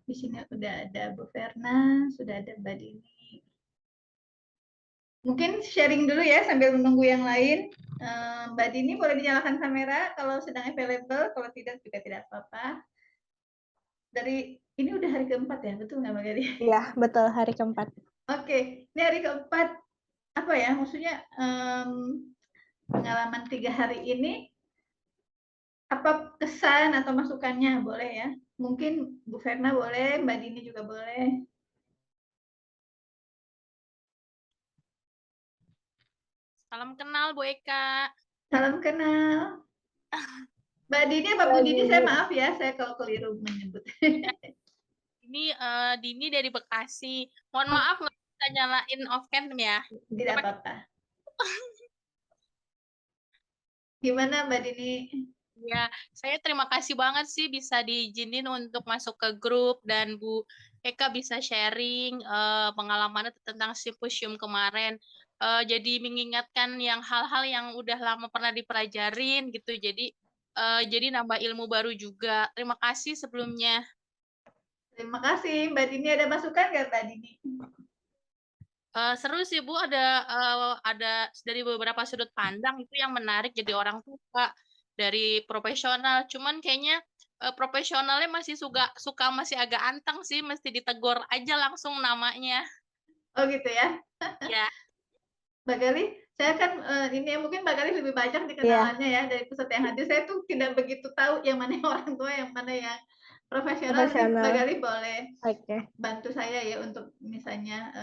Di sini udah ada Bu Verna, sudah ada Mbak Dini. Mungkin sharing dulu ya sambil menunggu yang lain. Mbak Dini boleh dinyalakan kamera kalau sedang available, kalau tidak juga tidak apa-apa. Dari ini udah hari keempat ya, betul nggak Mbak Gadi? Iya, betul hari keempat. Oke, ini hari keempat. Apa ya, maksudnya pengalaman 3 hari ini, apa kesan atau masukannya boleh ya? Mungkin Bu Verna boleh, Mbak Dini juga boleh. Salam kenal Bu Eka. Salam kenal. Mbak Dini apa Bu Dini? Saya maaf ya, saya kalau keliru menyebut. Ini Dini dari Bekasi. Mohon maaf nggak bisa nyalain off cam ya. Tidak apa-apa. Gimana Mbak Dini? Ya, saya terima kasih banget sih bisa diizinin untuk masuk ke grup dan Bu Eka bisa sharing pengalamannya tentang simposium kemarin. Jadi mengingatkan yang hal-hal yang udah lama pernah dipelajarin gitu. Jadi nambah ilmu baru juga. Terima kasih sebelumnya. Terima kasih. Mbak Dini ada masukan nggak Mbak Dini? Seru sih Bu, ada dari beberapa sudut pandang itu yang menarik jadi orang tua dari profesional. Cuman kayaknya profesionalnya masih suka masih agak anteng sih, mesti ditegur aja langsung namanya. Oh gitu ya. Ya. Mbak Gali, saya kan ini mungkin Mbak Gali lebih banyak dikenalannya ya dari peserta yang hadir. Saya tuh tidak begitu tahu yang mana yang orang tua, yang mana yang profesional. Mungkin Mbak Gali boleh bantu saya ya untuk misalnya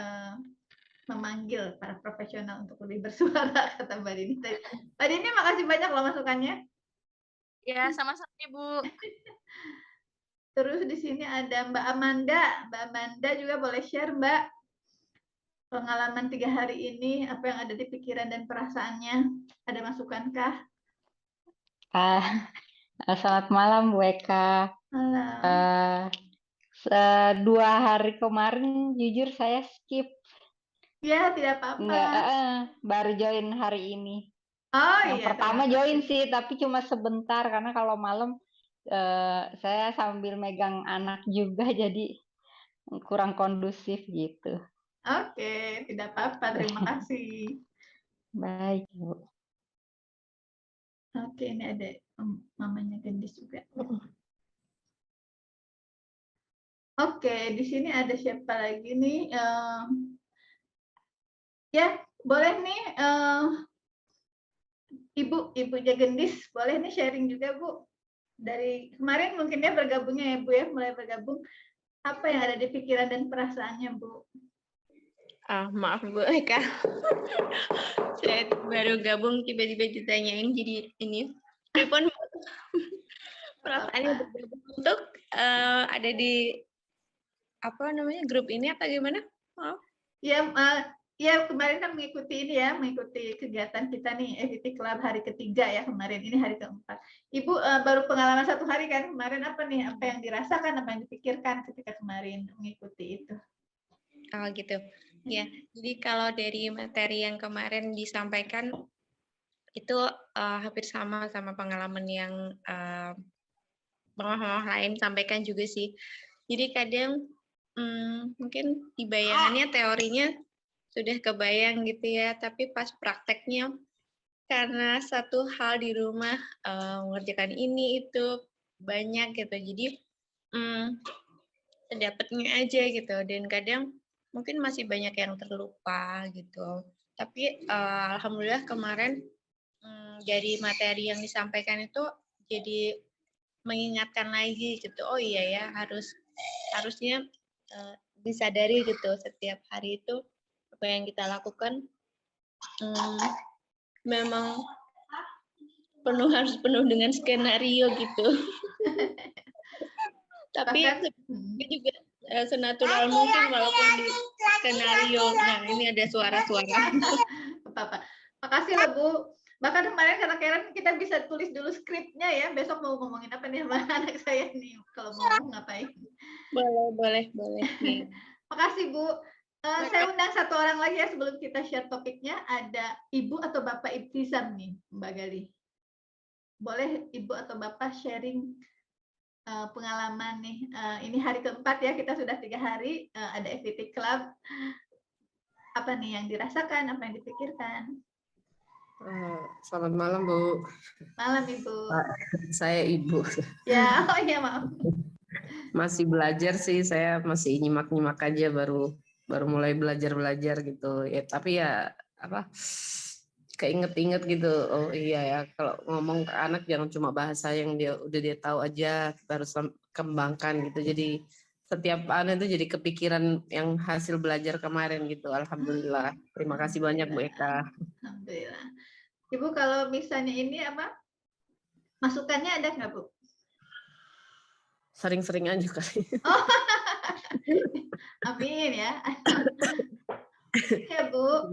memanggil para profesional untuk lebih bersuara, kata Mbak Dini. Mbak Dini, makasih banyak loh masukannya. Ya, sama-sama Ibu. Terus di sini ada Mbak Amanda. Mbak Amanda juga boleh share, Mbak. Pengalaman 3 hari ini, apa yang ada di pikiran dan perasaannya? Ada masukankah? Selamat malam Bu Eka. Malam. 2 hari kemarin jujur saya skip. Ya, tidak apa-apa. Baru join hari ini. Oh yang iya. pertama join sih, tapi cuma sebentar karena kalau malam saya sambil megang anak juga jadi kurang kondusif gitu. Oke, tidak apa-apa. Terima kasih. Baik, Bu. Oke, ini ada mamanya Gendis juga. Oke, di sini ada siapa lagi nih? Ya, boleh nih Ibu Jagendis, boleh nih sharing juga Bu. Dari kemarin mungkin ya bergabungnya ya Bu ya, mulai bergabung. Apa yang ada di pikiran dan perasaannya Bu? Maaf Bu Eka, saya baru gabung tiba-tiba ditanyain jadi ini. Pripun perasaannya bergabung untuk ada di apa namanya grup ini atau gimana? Maaf. Ya kemarin kan mengikuti ini ya, mengikuti kegiatan kita nih, FIT Club hari ketiga ya kemarin, ini hari keempat. Ibu baru pengalaman 1 hari kan kemarin, apa nih, apa yang dirasakan, apa yang dipikirkan ketika kemarin mengikuti itu? Oh gitu. Ya, jadi kalau dari materi yang kemarin disampaikan itu hampir sama pengalaman yang mama-mama lain sampaikan juga sih. Jadi kadang mungkin di bayangannya teorinya sudah kebayang gitu ya, tapi pas prakteknya karena satu hal di rumah mengerjakan ini itu banyak gitu, jadi sedapatnya aja gitu, dan kadang mungkin masih banyak yang terlupa gitu. Tapi alhamdulillah kemarin dari materi yang disampaikan itu jadi mengingatkan lagi gitu, oh iya ya harusnya disadari gitu setiap hari itu apa yang kita lakukan memang harus penuh dengan skenario gitu. Tapi itu juga senatural mungkin walaupun di skenario. Nah ini ada suara-suara. Apa-apa. Makasih lah Bu. Bahkan kemarin kata Karen kita bisa tulis dulu skripnya ya. Besok mau ngomongin apa nih sama anak saya nih. Kalau mau ngapain. Boleh. Makasih Bu. Saya undang 1 orang lagi ya sebelum kita share topiknya. Ada Ibu atau Bapak Ibtizam nih Mbak Gali. Boleh Ibu atau Bapak sharing pengalaman nih. Ini hari keempat ya, kita sudah 3 hari ada FPT Club. Apa nih yang dirasakan, apa yang dipikirkan? Selamat malam, Bu. Malam, Ibu. Saya Ibu. Ya, oh iya maaf. Masih belajar sih, saya masih nyimak-nyimak aja, baru mulai belajar gitu. Ya, tapi ya apa? Keinget-inget gitu. Oh iya ya, kalau ngomong ke anak jangan cuma bahasa yang udah dia tahu aja, kita harus kembangkan gitu. Jadi setiap anak itu jadi kepikiran yang hasil belajar kemarin gitu. Alhamdulillah. Terima kasih banyak Bu Eka. Alhamdulillah. Ibu kalau misalnya ini apa? Masukannya ada nggak, Bu? Sering-sering aja kali. Oh. Amin ya. Ya, Bu.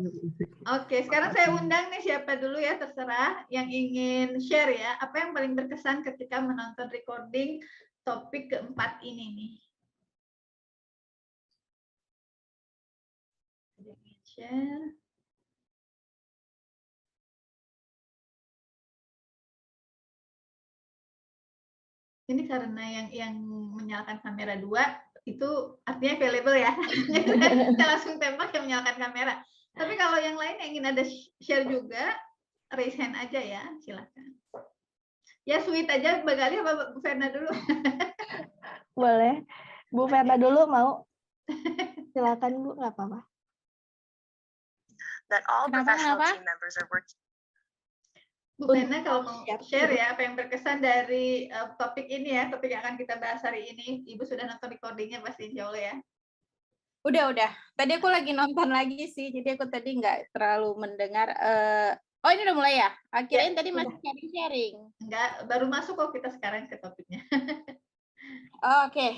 Oke, sekarang saya undang nih siapa dulu ya, terserah yang ingin share ya. Apa yang paling berkesan ketika menonton recording topik keempat ini nih? Share. Ini karena yang menyalakan kamera 2 itu artinya available ya. Saya langsung tembak yang menyalakan kamera. Tapi kalau yang lain yang ingin ada share juga, raise hand aja ya, silakan. Ya sweet aja, Mbak Gali apa Bu Verna dulu? Boleh. Bu Verna dulu mau? Silakan Bu, nggak apa-apa. Kenapa? Bu Verna kalau mau share ya, apa yang berkesan dari topik ini ya, topik yang akan kita bahas hari ini. Ibu sudah nonton recordingnya pasti insya Allah ya. Udah. Tadi aku lagi nonton lagi sih, jadi aku tadi nggak terlalu mendengar. Oh ini udah mulai ya? Kirain Ya, tadi masih sharing-sharing. Enggak, baru masuk kok kita sekarang ke topiknya. Oke.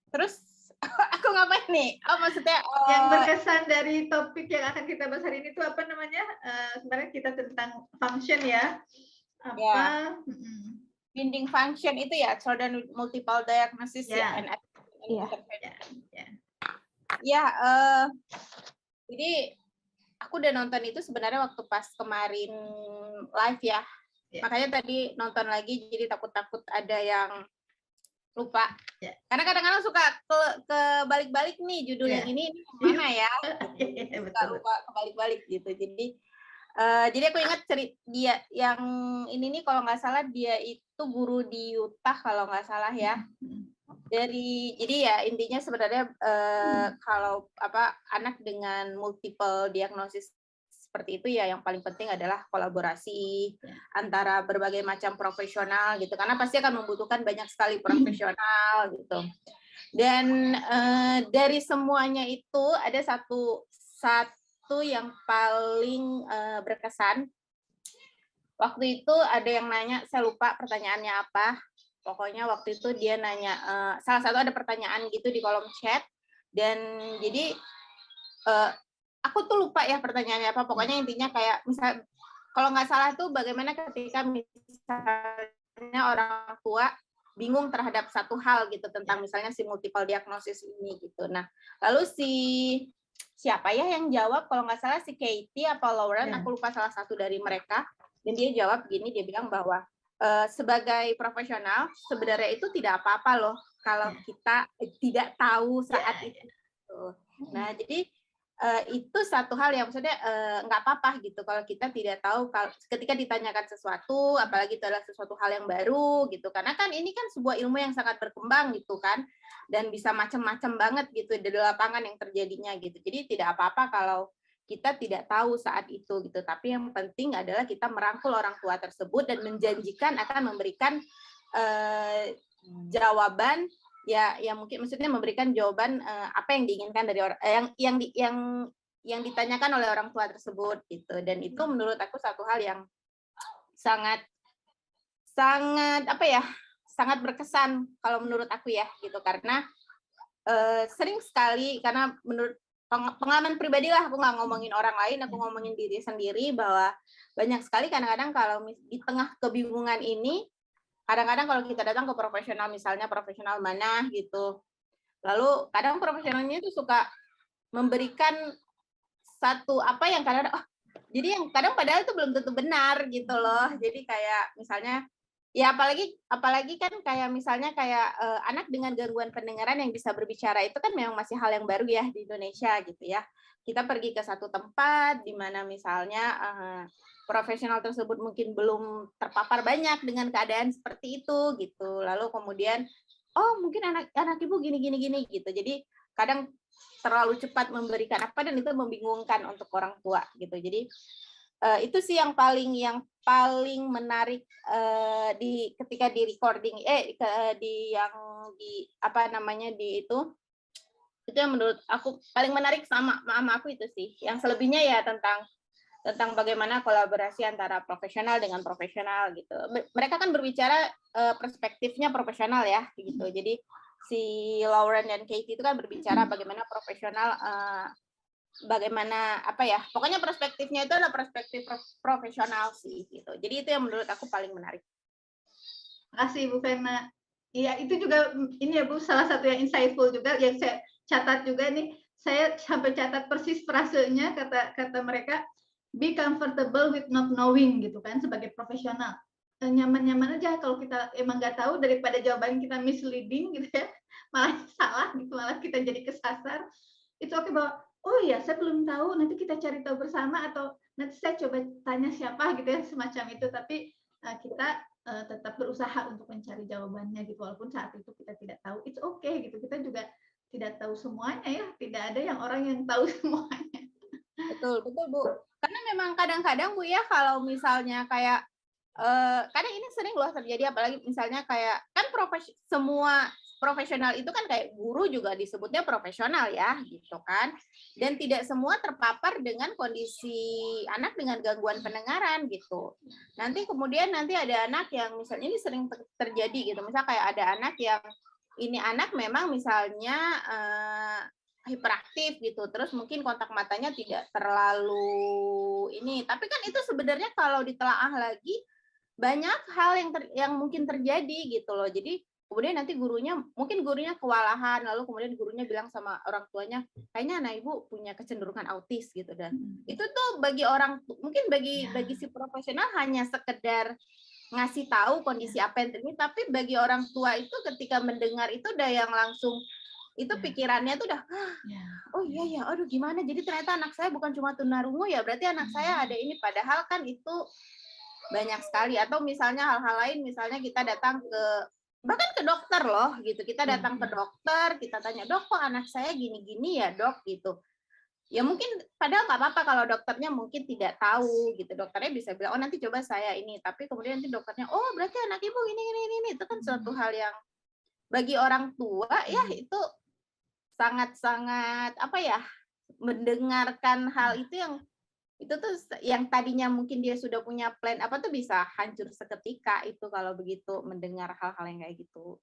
Terus aku ngapain nih? Oh maksudnya Yang berkesan dari topik yang akan kita bahas hari ini itu apa namanya? Sebenarnya kita tentang function ya. Apa? Ya. Binding function itu ya, children with multiple diagnosis Ya. and Iya. Ya, jadi aku udah nonton itu sebenarnya waktu pas kemarin live ya. Makanya tadi nonton lagi, jadi takut-takut ada yang lupa. Karena kadang-kadang suka ke balik-balik nih judul yang ini mana ya? Lupa kebalik-balik gitu. Jadi aku ingat cerita dia yang ini nih kalau nggak salah dia itu guru di Utah kalau nggak salah ya. Jadi ya intinya sebenarnya kalau anak dengan multiple diagnosis seperti itu ya yang paling penting adalah kolaborasi antara berbagai macam profesional gitu, karena pasti akan membutuhkan banyak sekali profesional gitu. Dan dari semuanya itu ada satu yang paling berkesan. Waktu itu ada yang nanya, saya lupa pertanyaannya apa. Pokoknya waktu itu dia nanya, salah satu ada pertanyaan gitu di kolom chat, dan jadi aku tuh lupa ya pertanyaannya apa. Pokoknya intinya kayak misal kalau nggak salah tuh bagaimana ketika misalnya orang tua bingung terhadap satu hal gitu tentang misalnya si multiple diagnosis ini gitu. Nah lalu siapa ya yang jawab, kalau nggak salah si Katie apa Lauren, aku lupa salah satu dari mereka, dan dia jawab gini, dia bilang bahwa sebagai profesional sebenarnya itu tidak apa-apa loh kalau kita tidak tahu saat itu. Nah jadi itu satu hal yang maksudnya nggak apa-apa gitu kalau kita tidak tahu ketika ditanyakan sesuatu, apalagi itu adalah sesuatu hal yang baru gitu, karena kan ini kan sebuah ilmu yang sangat berkembang gitu kan, dan bisa macam-macam banget gitu di lapangan yang terjadinya gitu. Jadi tidak apa-apa kalau kita tidak tahu saat itu gitu, tapi yang penting adalah kita merangkul orang tua tersebut dan menjanjikan akan memberikan jawaban ya mungkin maksudnya memberikan jawaban apa yang diinginkan dari orang yang ditanyakan oleh orang tua tersebut gitu. Dan itu menurut aku satu hal yang sangat sangat berkesan kalau menurut aku ya gitu, karena sering sekali, karena menurut pengalaman pribadi lah, aku nggak ngomongin orang lain, aku ngomongin diri sendiri, bahwa banyak sekali kadang-kadang kalau di tengah kebingungan ini, kadang-kadang kalau kita datang ke profesional, misalnya profesional mana gitu, lalu kadang profesionalnya itu suka memberikan satu apa yang kadang jadi yang kadang padahal itu belum tentu benar gitu loh. Jadi kayak misalnya Ya apalagi kan kayak misalnya kayak anak dengan gangguan pendengaran yang bisa berbicara itu kan memang masih hal yang baru ya di Indonesia gitu ya. Kita pergi ke satu tempat di mana misalnya profesional tersebut mungkin belum terpapar banyak dengan keadaan seperti itu gitu. Lalu kemudian oh mungkin anak ibu gini gitu. Jadi kadang terlalu cepat memberikan apa dan itu membingungkan untuk orang tua gitu. Jadi itu sih yang paling menarik ketika di recording di itu yang menurut aku paling menarik sama aku itu sih. Yang selebihnya ya tentang bagaimana kolaborasi antara profesional dengan profesional gitu. Mereka kan berbicara perspektifnya profesional ya gitu. Jadi si Lauren dan Katie itu kan berbicara bagaimana profesional bagaimana pokoknya perspektifnya itu adalah perspektif profesional sih gitu. Jadi itu yang menurut aku paling menarik. Makasih Bu Fena. Iya, itu juga ini ya Bu, salah satu yang insightful juga yang saya catat juga nih. Saya sampai catat persis frasenya kata mereka, be comfortable with not knowing gitu kan sebagai profesional. Nyaman-nyaman aja kalau kita emang nggak tahu daripada jawaban kita misleading gitu ya, malah salah gitu, malah kita jadi kesasar. Itu oke bahwa oh iya, saya belum tahu, nanti kita cari tahu bersama atau nanti saya coba tanya siapa gitu ya, semacam itu. Tapi kita tetap berusaha untuk mencari jawabannya gitu, walaupun saat itu kita tidak tahu. It's okay gitu, kita juga tidak tahu semuanya ya, tidak ada yang orang yang tahu semuanya. Betul Bu. Karena memang kadang-kadang Bu ya kalau misalnya kayak kadang ini sering loh terjadi, apalagi misalnya kayak kan semua profesional itu kan kayak guru juga disebutnya profesional ya gitu kan, dan tidak semua terpapar dengan kondisi anak dengan gangguan pendengaran gitu. Nanti ada anak yang misalnya ini sering terjadi gitu, misalnya kayak ada anak yang ini anak memang misalnya hiperaktif gitu, terus mungkin kontak matanya tidak terlalu ini, tapi kan itu sebenarnya kalau ditelaah lagi banyak hal yang mungkin terjadi gitu loh. Jadi kemudian nanti gurunya kewalahan, lalu kemudian gurunya bilang sama orang tuanya, kayaknya anak ibu punya kecenderungan autis gitu, dan itu tuh bagi mungkin bagi si profesional hanya sekedar ngasih tahu kondisi apa yang terjadi, tapi bagi orang tua itu ketika mendengar itu udah yang langsung itu pikirannya tuh udah oh iya ya, aduh gimana, jadi ternyata anak saya bukan cuma tunarungu ya, berarti anak saya ada ini, padahal kan itu banyak sekali. Atau misalnya hal-hal lain, misalnya kita datang bahkan ke dokter loh gitu, kita datang ke dokter, kita tanya, dok kok anak saya gini-gini ya dok gitu. Ya mungkin padahal nggak apa-apa kalau dokternya mungkin tidak tahu gitu, dokternya bisa bilang oh nanti coba saya ini, tapi kemudian nanti dokternya oh berarti anak ibu ini, itu kan suatu hal yang bagi orang tua ya itu sangat-sangat mendengarkan hal itu yang itu tuh yang tadinya mungkin dia sudah punya plan tuh bisa hancur seketika itu kalau begitu mendengar hal-hal yang kayak gitu.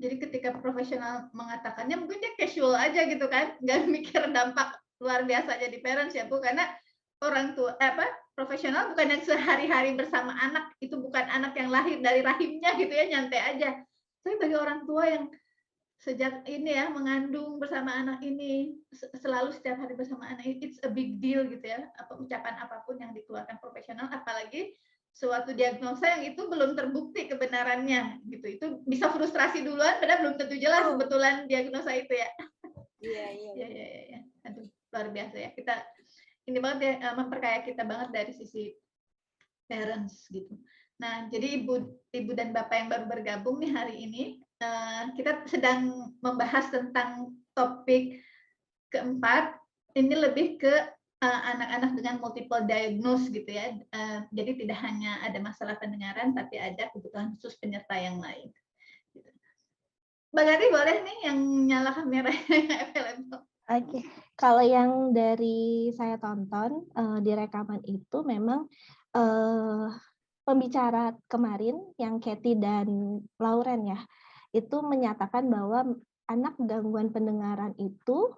Jadi ketika profesional mengatakannya mungkin dia casual aja gitu kan, nggak mikir dampak luar biasa jadi parents ya Bu, karena orang tua profesional bukan yang sehari-hari bersama anak, itu bukan anak yang lahir dari rahimnya gitu ya, nyantai aja. Tapi bagi orang tua yang sejak ini ya mengandung bersama anak ini, selalu setiap hari bersama anak, it's a big deal gitu ya, ucapan apapun yang dikeluarkan profesional, apalagi suatu diagnosa yang itu belum terbukti kebenarannya gitu, itu bisa frustrasi duluan padahal belum tentu jelas kebetulan diagnosa itu ya. Iya. Aduh, luar biasa ya, kita ini banget ya, memperkaya kita banget dari sisi parents gitu. Nah, jadi ibu dan bapak yang baru bergabung nih hari ini, kita sedang membahas tentang topik keempat, ini lebih ke anak-anak dengan multiple diagnose gitu ya. Jadi tidak hanya ada masalah pendengaran, tapi ada kebutuhan khusus penyerta yang lain. Mbak Gari boleh nih yang nyala kameranya available. Oke, kalau yang dari saya tonton di rekaman itu memang pembicara kemarin yang Katie dan Lauren ya, itu menyatakan bahwa anak gangguan pendengaran itu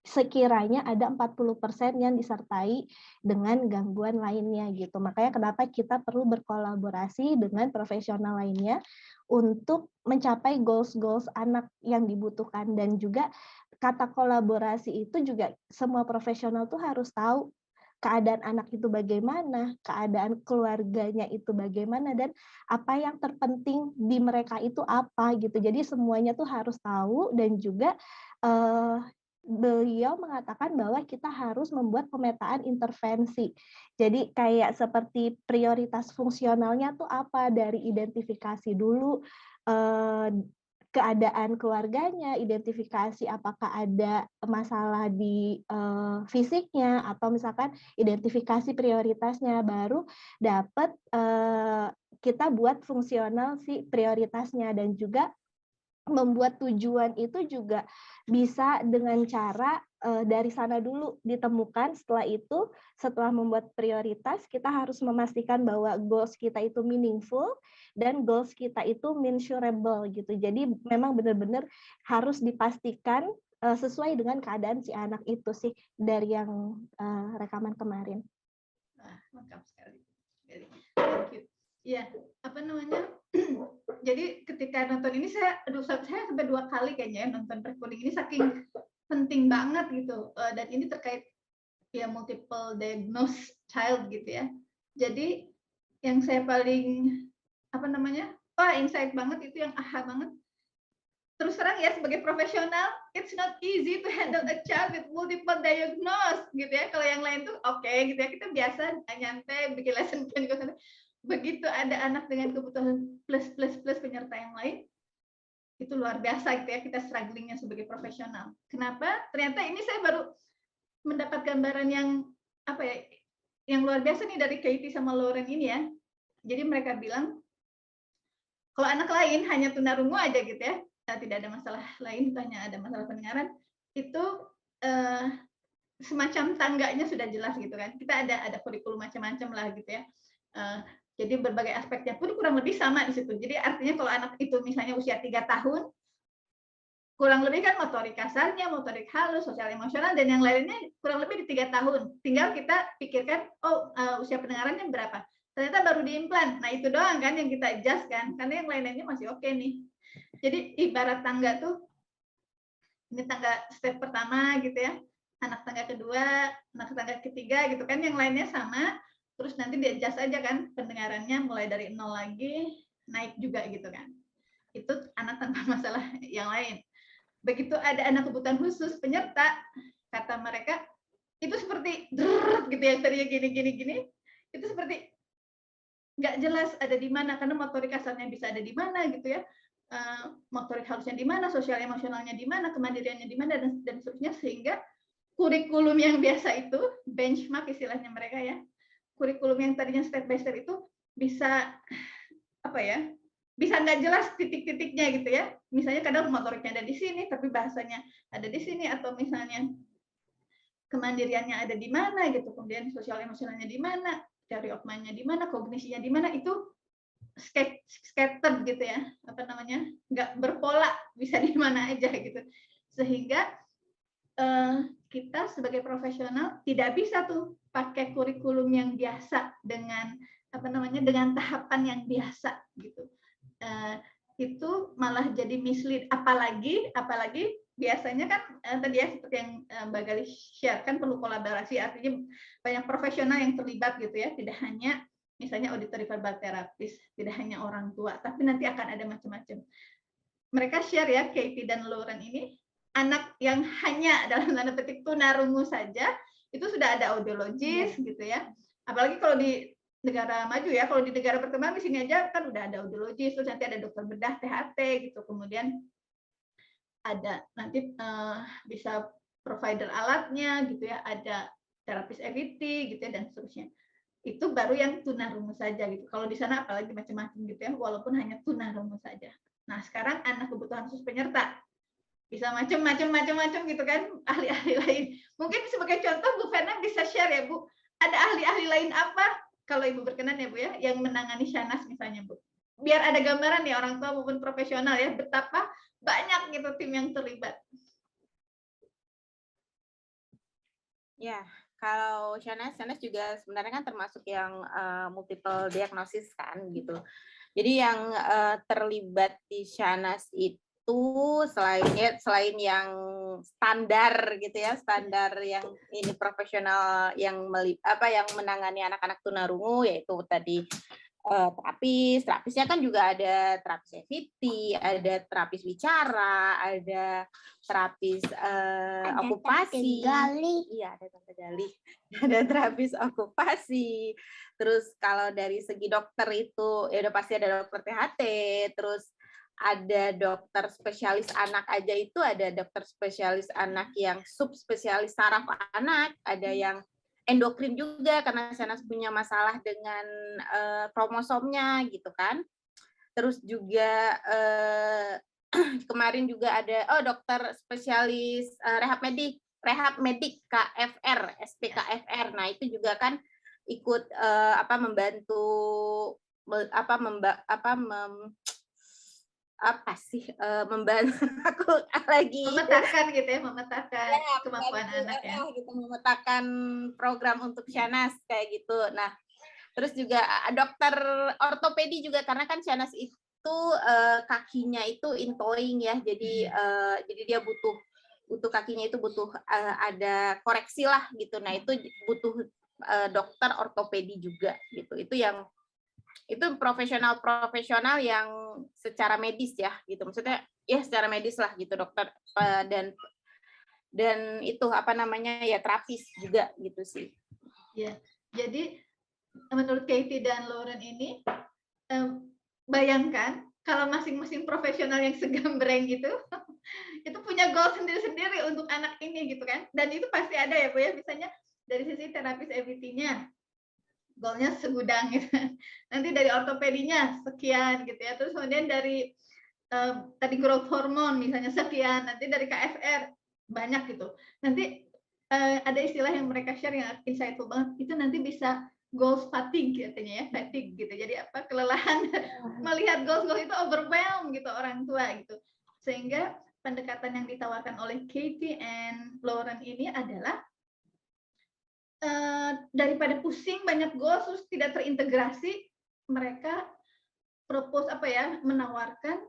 sekiranya ada 40% yang disertai dengan gangguan lainnya gitu. Makanya kenapa kita perlu berkolaborasi dengan profesional lainnya untuk mencapai goals anak yang dibutuhkan. Dan juga kata kolaborasi itu juga semua profesional tuh harus tahu keadaan anak itu bagaimana, keadaan keluarganya itu bagaimana, dan apa yang terpenting di mereka itu apa gitu. Jadi semuanya tuh harus tahu, dan juga beliau mengatakan bahwa kita harus membuat pemetaan intervensi. Jadi kayak seperti prioritas fungsionalnya tuh apa, dari identifikasi dulu keadaan keluarganya, identifikasi apakah ada masalah di fisiknya, atau misalkan identifikasi prioritasnya, baru dapat kita buat fungsional si prioritasnya. Dan juga membuat tujuan itu juga bisa dengan cara dari sana dulu ditemukan. Setelah membuat prioritas, kita harus memastikan bahwa goals kita itu meaningful dan goals kita itu measurable gitu. Jadi memang benar-benar harus dipastikan sesuai dengan keadaan si anak itu sih, dari yang rekaman kemarin. Lengkap sekali. Thank you. Iya, apa namanya? Jadi ketika nonton ini saya sampai 2 kali kayaknya ya nonton Pre-Coding ini, saking penting banget gitu. Dan ini terkait ya multiple diagnosed child gitu ya. Jadi yang saya paling apa namanya? Insight banget itu, yang aha banget. Terus terang ya, sebagai profesional, it's not easy to handle a child with multiple diagnosis gitu ya. Kalau yang lain tuh oke gitu ya, kita biasa nyantai bikin lesson plan gitu. Begitu ada anak dengan kebutuhan plus penyerta yang lain, itu luar biasa gitu ya, kita strugglingnya sebagai profesional. Kenapa? Ternyata ini saya baru mendapat gambaran yang apa ya, yang luar biasa nih dari Katie sama Lauren ini ya. Jadi mereka bilang kalau anak lain hanya tunarungu aja gitu ya, tidak ada masalah lain, hanya ada masalah pendengaran, itu semacam tangganya sudah jelas gitu kan. Kita ada kurikulum macam-macam lah gitu ya. Jadi berbagai aspeknya pun kurang lebih sama di situ. Jadi artinya kalau anak itu misalnya usia 3 tahun, kurang lebih kan motorik kasarnya, motorik halus, sosial emosional, dan yang lainnya kurang lebih di 3 tahun. Tinggal kita pikirkan, usia pendengarannya berapa. Ternyata baru diimplan. Nah itu doang kan yang kita adjust kan, karena yang lainnya masih oke nih. Jadi ibarat tangga tuh, ini tangga step pertama gitu ya, anak tangga kedua, anak tangga ketiga gitu kan, yang lainnya sama. Terus nanti di-adjust aja kan pendengarannya, mulai dari 0 lagi, naik juga gitu kan. Itu anak tanpa masalah yang lain. Begitu ada anak kebutuhan khusus penyerta, kata mereka, itu seperti gitu ya, tadinya gini, itu seperti nggak jelas ada di mana, karena motorik kasarnya bisa ada di mana gitu ya, motorik halusnya di mana, sosial emosionalnya di mana, kemandiriannya di mana, dan seterusnya, sehingga kurikulum yang biasa itu, benchmark istilahnya mereka ya, kurikulum yang tadinya step by step itu bisa apa ya, bisa nggak jelas titik-titiknya gitu ya. Misalnya kadang motoriknya ada di sini, tapi bahasanya ada di sini, atau misalnya kemandiriannya ada di mana gitu, kemudian sosial emosionalnya di mana, theory of mind-nya di mana, kognisinya di mana, itu scattered gitu ya, apa namanya, nggak berpola, bisa di mana aja gitu. Sehingga kita sebagai profesional tidak bisa tuh pakai kurikulum yang biasa dengan apa namanya, dengan tahapan yang biasa gitu. Itu malah jadi mislead, apalagi biasanya kan tadi ya seperti yang Mbak Gali share kan, perlu kolaborasi, artinya banyak profesional yang terlibat gitu ya, tidak hanya misalnya auditory verbal therapist, tidak hanya orang tua, tapi nanti akan ada macam-macam. Mereka share ya, Katie dan Lauren ini, anak yang hanya dalam tanda petik tunarungu saja itu sudah ada audiologis gitu ya. Apalagi kalau di negara maju ya, kalau di negara berkembang di sini aja kan udah ada audiologis, terus nanti ada dokter bedah THT gitu, kemudian ada nanti bisa provider alatnya gitu ya, ada terapis EVT gitu ya, dan seterusnya. Itu baru yang tunarungu saja gitu. Kalau di sana apalagi macam-macam gitu ya, walaupun hanya tunarungu saja. Nah sekarang anak kebutuhan khusus penyerta bisa macam-macam gitu kan, ahli-ahli lain. Mungkin sebagai contoh Bu Fena bisa share ya Bu, ada ahli-ahli lain apa kalau Ibu berkenan ya Bu ya, yang menangani Shanas misalnya Bu. Biar ada gambaran ya orang tua maupun profesional ya, betapa banyak gitu tim yang terlibat. Ya, kalau Shanas juga sebenarnya kan termasuk yang multiple diagnosis kan gitu. Jadi yang terlibat di Shanas itu itu selain yang standar gitu ya, standar yang ini profesional yang yang menangani anak-anak tunarungu, yaitu tadi terapisnya kan juga ada terapis EFT, ada terapis bicara, ada terapis okupasi. Iya, ada Tante Gali. Ada terapis okupasi. Terus kalau dari segi dokter itu ya udah pasti ada dokter THT, terus ada dokter spesialis anak aja itu ada dokter spesialis anak yang subspesialis saraf anak, ada yang endokrin juga karena Shahnaz punya masalah dengan kromosomnya gitu kan. Terus juga kemarin juga ada dokter spesialis rehab medik KFR, SPKFR. Nah, itu juga kan ikut membantu membantu aku lagi memetakan gitu ya, memetakan kemampuan anak ya, gitu, memetakan program untuk Shahnaz kayak gitu. Nah, terus juga dokter ortopedi juga karena kan Shahnaz itu kakinya itu intoing ya, jadi dia butuh kakinya itu butuh ada koreksi lah gitu. Nah, itu butuh dokter ortopedi juga gitu. Itu profesional yang secara medis ya gitu, maksudnya ya secara medis lah gitu, dokter dan itu ya terapis juga gitu sih ya. Jadi menurut Katie dan Lauren ini bayangkan kalau masing-masing profesional yang segambreng gitu itu punya goal sendiri-sendiri untuk anak ini gitu kan, dan itu pasti ada ya Bu ya, misalnya dari sisi terapis EVT-nya goalnya segudang gitu. Nanti dari ortopedinya sekian gitu ya. Terus kemudian dari tadi growth hormone misalnya sekian. Nanti dari KFR banyak gitu. Nanti ada istilah yang mereka share yang insightful banget. Itu nanti bisa goals fatigue katanya ya, fatigue gitu. Jadi kelelahan melihat goals itu overwhelm gitu orang tua gitu. Sehingga pendekatan yang ditawarkan oleh Katie and Lauren ini adalah daripada pusing banyak goals terus tidak terintegrasi, mereka propose menawarkan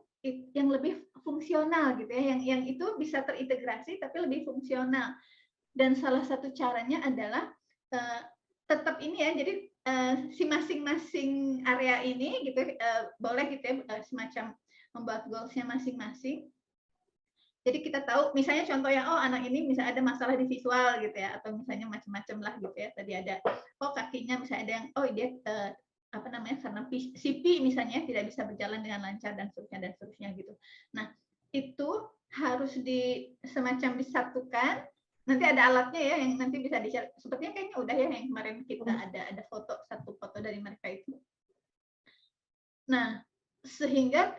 yang lebih fungsional gitu ya, yang itu bisa terintegrasi tapi lebih fungsional. Dan salah satu caranya adalah tetap ini ya, jadi si masing-masing area ini gitu boleh gitu ya, semacam membuat goalsnya masing-masing. Jadi kita tahu misalnya contohnya anak ini misalnya ada masalah di visual gitu ya, atau misalnya macam-macam lah gitu ya. Tadi ada kakinya misalnya ada yang dia karena CP misalnya tidak bisa berjalan dengan lancar dan seterusnya gitu. Nah, itu harus semacam disatukan. Nanti ada alatnya ya yang nanti bisa di-share. Sepertinya kayaknya udah ya yang kemarin kita ada satu foto dari mereka itu. Nah, sehingga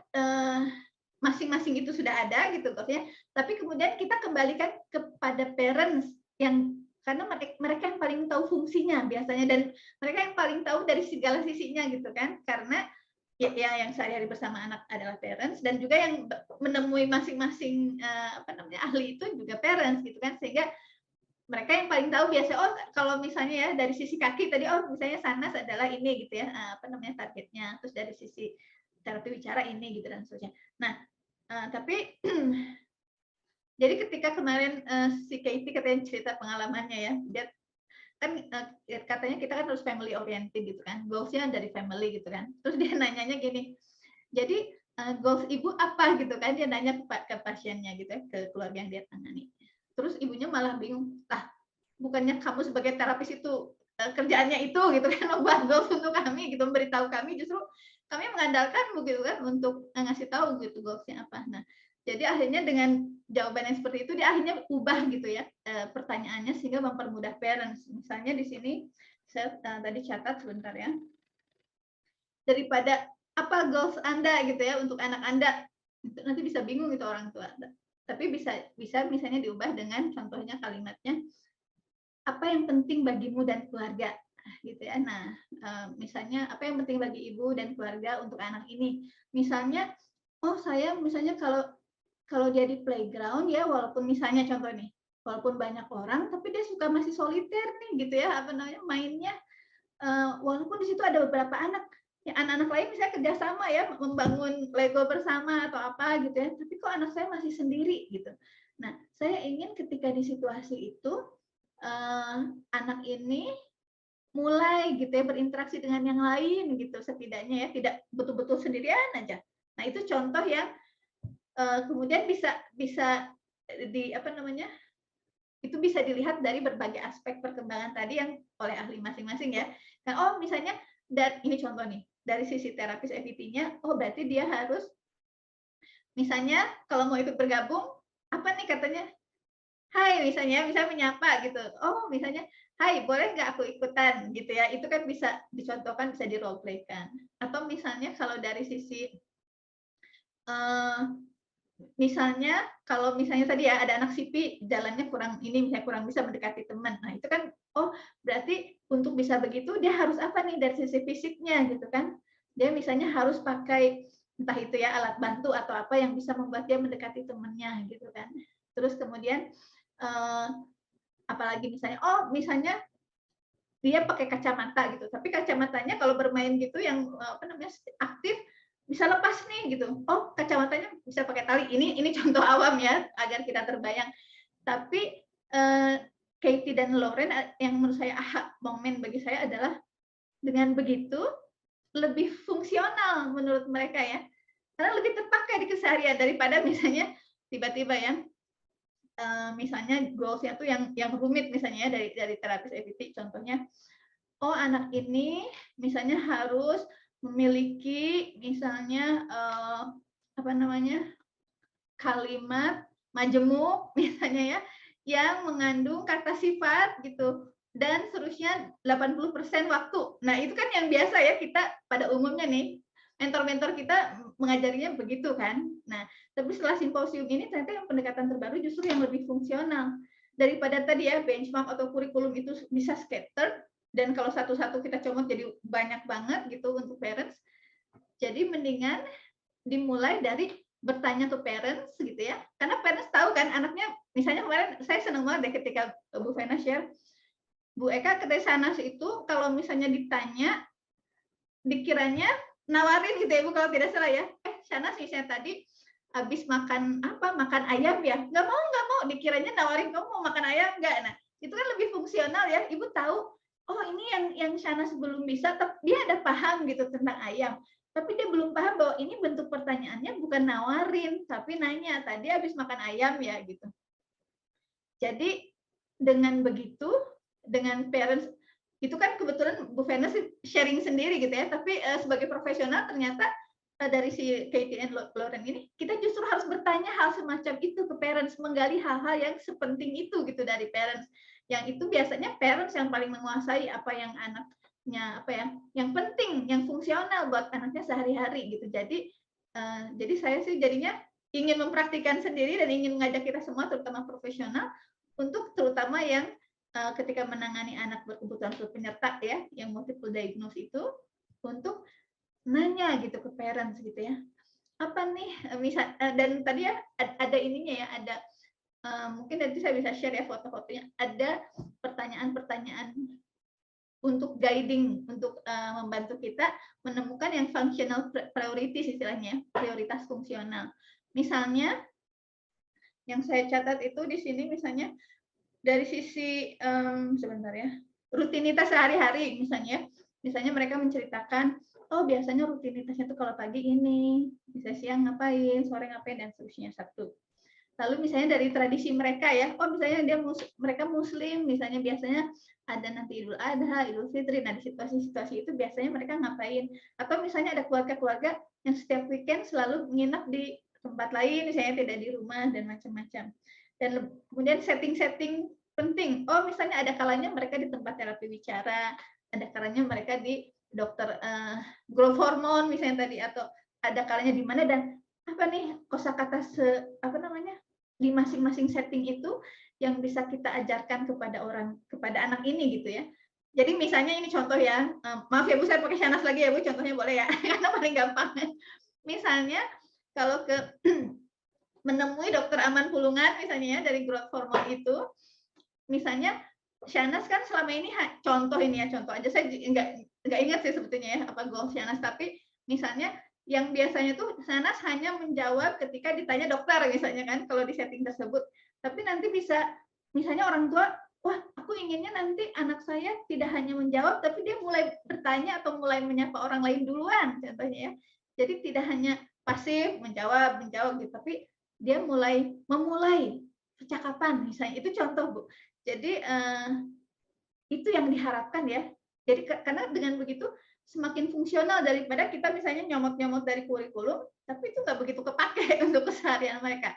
masing-masing itu sudah ada gitu maksudnya, tapi kemudian kita kembalikan kepada parents yang karena mereka yang paling tahu fungsinya biasanya, dan mereka yang paling tahu dari segala sisinya gitu kan, karena ya yang sehari-hari bersama anak adalah parents, dan juga yang menemui masing-masing ahli itu juga parents gitu kan, sehingga mereka yang paling tahu biasa kalau misalnya ya dari sisi kaki tadi misalnya Shahnaz adalah ini gitu ya targetnya, terus dari sisi terapi bicara ini gitu dan seterusnya. Nah, tapi jadi ketika kemarin si Katie katanya cerita pengalamannya ya, dia kan katanya kita kan harus family oriented gitu kan, goalsnya dari family gitu kan. Terus dia nanyanya gini, jadi goals ibu apa gitu kan, dia nanya ke pasiennya gitu ya, ke keluarga yang dia tangani. Terus ibunya malah bingung, bukannya kamu sebagai terapis itu kerjaannya itu gitu kan, membuat goals untuk kami gitu, memberitahu kami, justru kami mengandalkan begitu kan untuk ngasih tahu gitu goalsnya apa. Nah, jadi akhirnya dengan jawaban yang seperti itu dia akhirnya ubah gitu ya pertanyaannya sehingga mempermudah parents. Misalnya di sini saya tadi catat sebentar ya, daripada apa goals Anda gitu ya untuk anak Anda, nanti bisa bingung gitu orang tua. Tapi bisa misalnya diubah dengan contohnya kalimatnya, apa yang penting bagimu dan keluarga gitu ya. Nah, misalnya apa yang penting bagi ibu dan keluarga untuk anak ini, misalnya saya misalnya kalau dia di playground ya, walaupun misalnya contoh nih, walaupun banyak orang tapi dia suka masih soliter nih gitu ya mainnya, walaupun di situ ada beberapa anak, ya anak-anak lain misalnya kerjasama ya, membangun Lego bersama atau apa gitu ya, tapi kok anak saya masih sendiri gitu. Nah, saya ingin ketika di situasi itu anak ini mulai gitu ya berinteraksi dengan yang lain gitu, setidaknya ya tidak betul-betul sendirian aja. Nah, itu contoh yang kemudian bisa di apa namanya, itu bisa dilihat dari berbagai aspek perkembangan tadi yang oleh ahli masing-masing ya. Nah, oh misalnya ini contoh nih, dari sisi terapis EVP-nya, oh berarti dia harus misalnya kalau mau ikut bergabung, apa nih katanya, hai misalnya menyapa gitu. Oh misalnya, hai boleh nggak aku ikutan gitu ya. Itu kan bisa dicontohkan, bisa di role play-kan. Atau misalnya kalau dari sisi misalnya kalau misalnya tadi ya ada anak sipi jalannya kurang ini, misalnya kurang bisa mendekati teman. Nah, itu kan oh berarti untuk bisa begitu dia harus apa nih dari sisi fisiknya gitu kan. Dia misalnya harus pakai entah itu ya alat bantu atau apa yang bisa membuat dia mendekati temannya gitu kan. Terus kemudian apalagi misalnya oh misalnya dia pakai kacamata gitu. Tapi kacamatanya kalau bermain gitu yang apa namanya aktif bisa lepas nih gitu. Oh, kacamatanya bisa pakai tali. Ini contoh awam ya agar kita terbayang. Tapi Katie dan Lauren yang menurut saya aha momen bagi saya adalah dengan begitu lebih fungsional menurut mereka ya. Karena lebih terpakai di keseharian daripada misalnya tiba-tiba ya misalnya goals-nya tuh yang rumit misalnya dari terapis EVP contohnya. Oh, anak ini misalnya harus memiliki misalnya apa namanya kalimat majemuk misalnya ya yang mengandung kata sifat gitu dan seterusnya 80% waktu. Nah, itu kan yang biasa ya kita pada umumnya nih mentor-mentor kita mengajarinya begitu kan. Nah, tapi setelah simposium ini ternyata yang pendekatan terbaru justru yang lebih fungsional daripada tadi ya benchmark atau kurikulum itu bisa scattered dan kalau satu-satu kita comot jadi banyak banget gitu untuk parents. Jadi mendingan dimulai dari bertanya ke parents gitu ya. Karena parents tahu kan anaknya, misalnya kemarin saya senang banget deh ketika Bu Vena share, Bu Eka ke Sanas itu kalau misalnya ditanya, dikiranya nawarin gitu ya Bu kalau tidak salah ya. Sanas misalnya tadi habis makan apa, makan ayam ya, nggak mau, dikiranya nawarin kamu mau makan ayam nggak. Nah, itu kan lebih fungsional ya. Ibu tahu, oh ini yang Sanas belum bisa, tapi dia ada paham gitu tentang ayam. Tapi dia belum paham bahwa ini bentuk pertanyaannya bukan nawarin, tapi nanya, tadi habis makan ayam ya gitu. Jadi dengan begitu, dengan parents, itu kan kebetulan Bu Vena sharing sendiri gitu ya, tapi sebagai profesional ternyata dari si Katie and Lauren ini, kita justru harus bertanya hal semacam itu ke parents, menggali hal-hal yang sepenting itu gitu dari parents. Yang itu biasanya parents yang paling menguasai apa yang anaknya apa ya, yang penting, yang fungsional buat anaknya sehari-hari gitu. Jadi saya sih jadinya ingin mempraktikkan sendiri dan ingin mengajak kita semua, terutama profesional, untuk terutama yang ketika menangani anak berkebutuhan khusus penyerta ya, yang multiple diagnosis itu, untuk nanya gitu ke parents gitu ya, apa nih misal dan tadi ya ada ininya ya, ada mungkin nanti saya bisa share ya foto-fotonya, ada pertanyaan-pertanyaan untuk guiding, untuk membantu kita menemukan yang functional priorities istilahnya, prioritas fungsional. Misalnya yang saya catat itu di sini misalnya dari sisi sebentar ya, rutinitas sehari-hari misalnya mereka menceritakan, oh biasanya rutinitasnya tuh kalau pagi ini, bisa siang ngapain, sore ngapain, dan seterusnya Sabtu. Lalu misalnya dari tradisi mereka ya, oh misalnya mereka Muslim, misalnya biasanya ada nanti Idul Adha, Idul Fitri, nah di situasi-situasi itu biasanya mereka ngapain. Atau misalnya ada keluarga-keluarga yang setiap weekend selalu nginap di tempat lain, misalnya tidak di rumah, dan macam-macam. Dan kemudian setting-setting penting, oh misalnya ada kalanya mereka di tempat terapi bicara, ada kalanya mereka di dokter growth hormone misalnya tadi, atau ada kalanya di mana, dan apa nih kosakata di masing-masing setting itu yang bisa kita ajarkan kepada anak ini gitu ya. Jadi misalnya ini contoh ya, maaf ya Bu, saya pakai Shanas lagi ya Bu, contohnya boleh ya, karena paling gampang. Misalnya kalau ke menemui dokter Aman Pulungan misalnya ya, dari growth hormone itu, misalnya Shanas kan selama ini contoh aja, saya nggak ingat sih sebetulnya ya apa goals Shanas, tapi misalnya yang biasanya tuh Shanas hanya menjawab ketika ditanya dokter misalnya kan kalau di setting tersebut, tapi nanti bisa misalnya orang tua, wah aku inginnya nanti anak saya tidak hanya menjawab tapi dia mulai bertanya atau mulai menyapa orang lain duluan contohnya ya, jadi tidak hanya pasif menjawab gitu, tapi dia memulai percakapan misalnya, itu contoh Bu. Jadi itu yang diharapkan ya. Jadi karena dengan begitu semakin fungsional daripada kita misalnya nyomot-nyomot dari kurikulum, tapi itu nggak begitu kepake untuk keseharian mereka.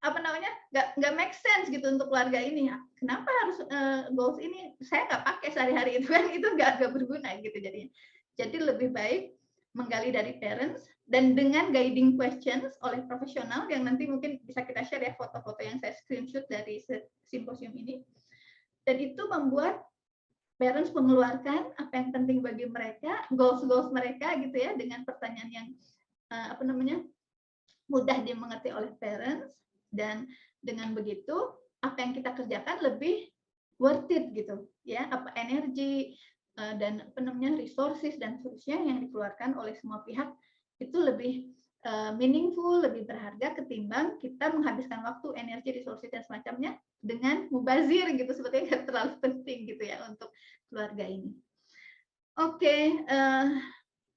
Apa namanya? Nggak make sense gitu untuk keluarga ini. Kenapa harus goals ini? Saya nggak pakai sehari-hari itu kan, itu nggak berguna gitu jadinya. Jadi lebih baik menggali dari parents dan dengan guiding questions oleh profesional yang nanti mungkin bisa kita share ya foto-foto yang saya screenshot dari simposium ini. Dan itu membuat parents mengeluarkan apa yang penting bagi mereka, goals mereka gitu ya, dengan pertanyaan yang mudah dimengerti oleh parents, dan dengan begitu apa yang kita kerjakan lebih worth it gitu ya, apa energi dan resources dan seterusnya yang dikeluarkan oleh semua pihak itu lebih meaningful, lebih berharga ketimbang kita menghabiskan waktu, energi, resources dan semacamnya dengan mubazir gitu, sebetulnya nggak terlalu penting gitu ya untuk keluarga ini. Oke,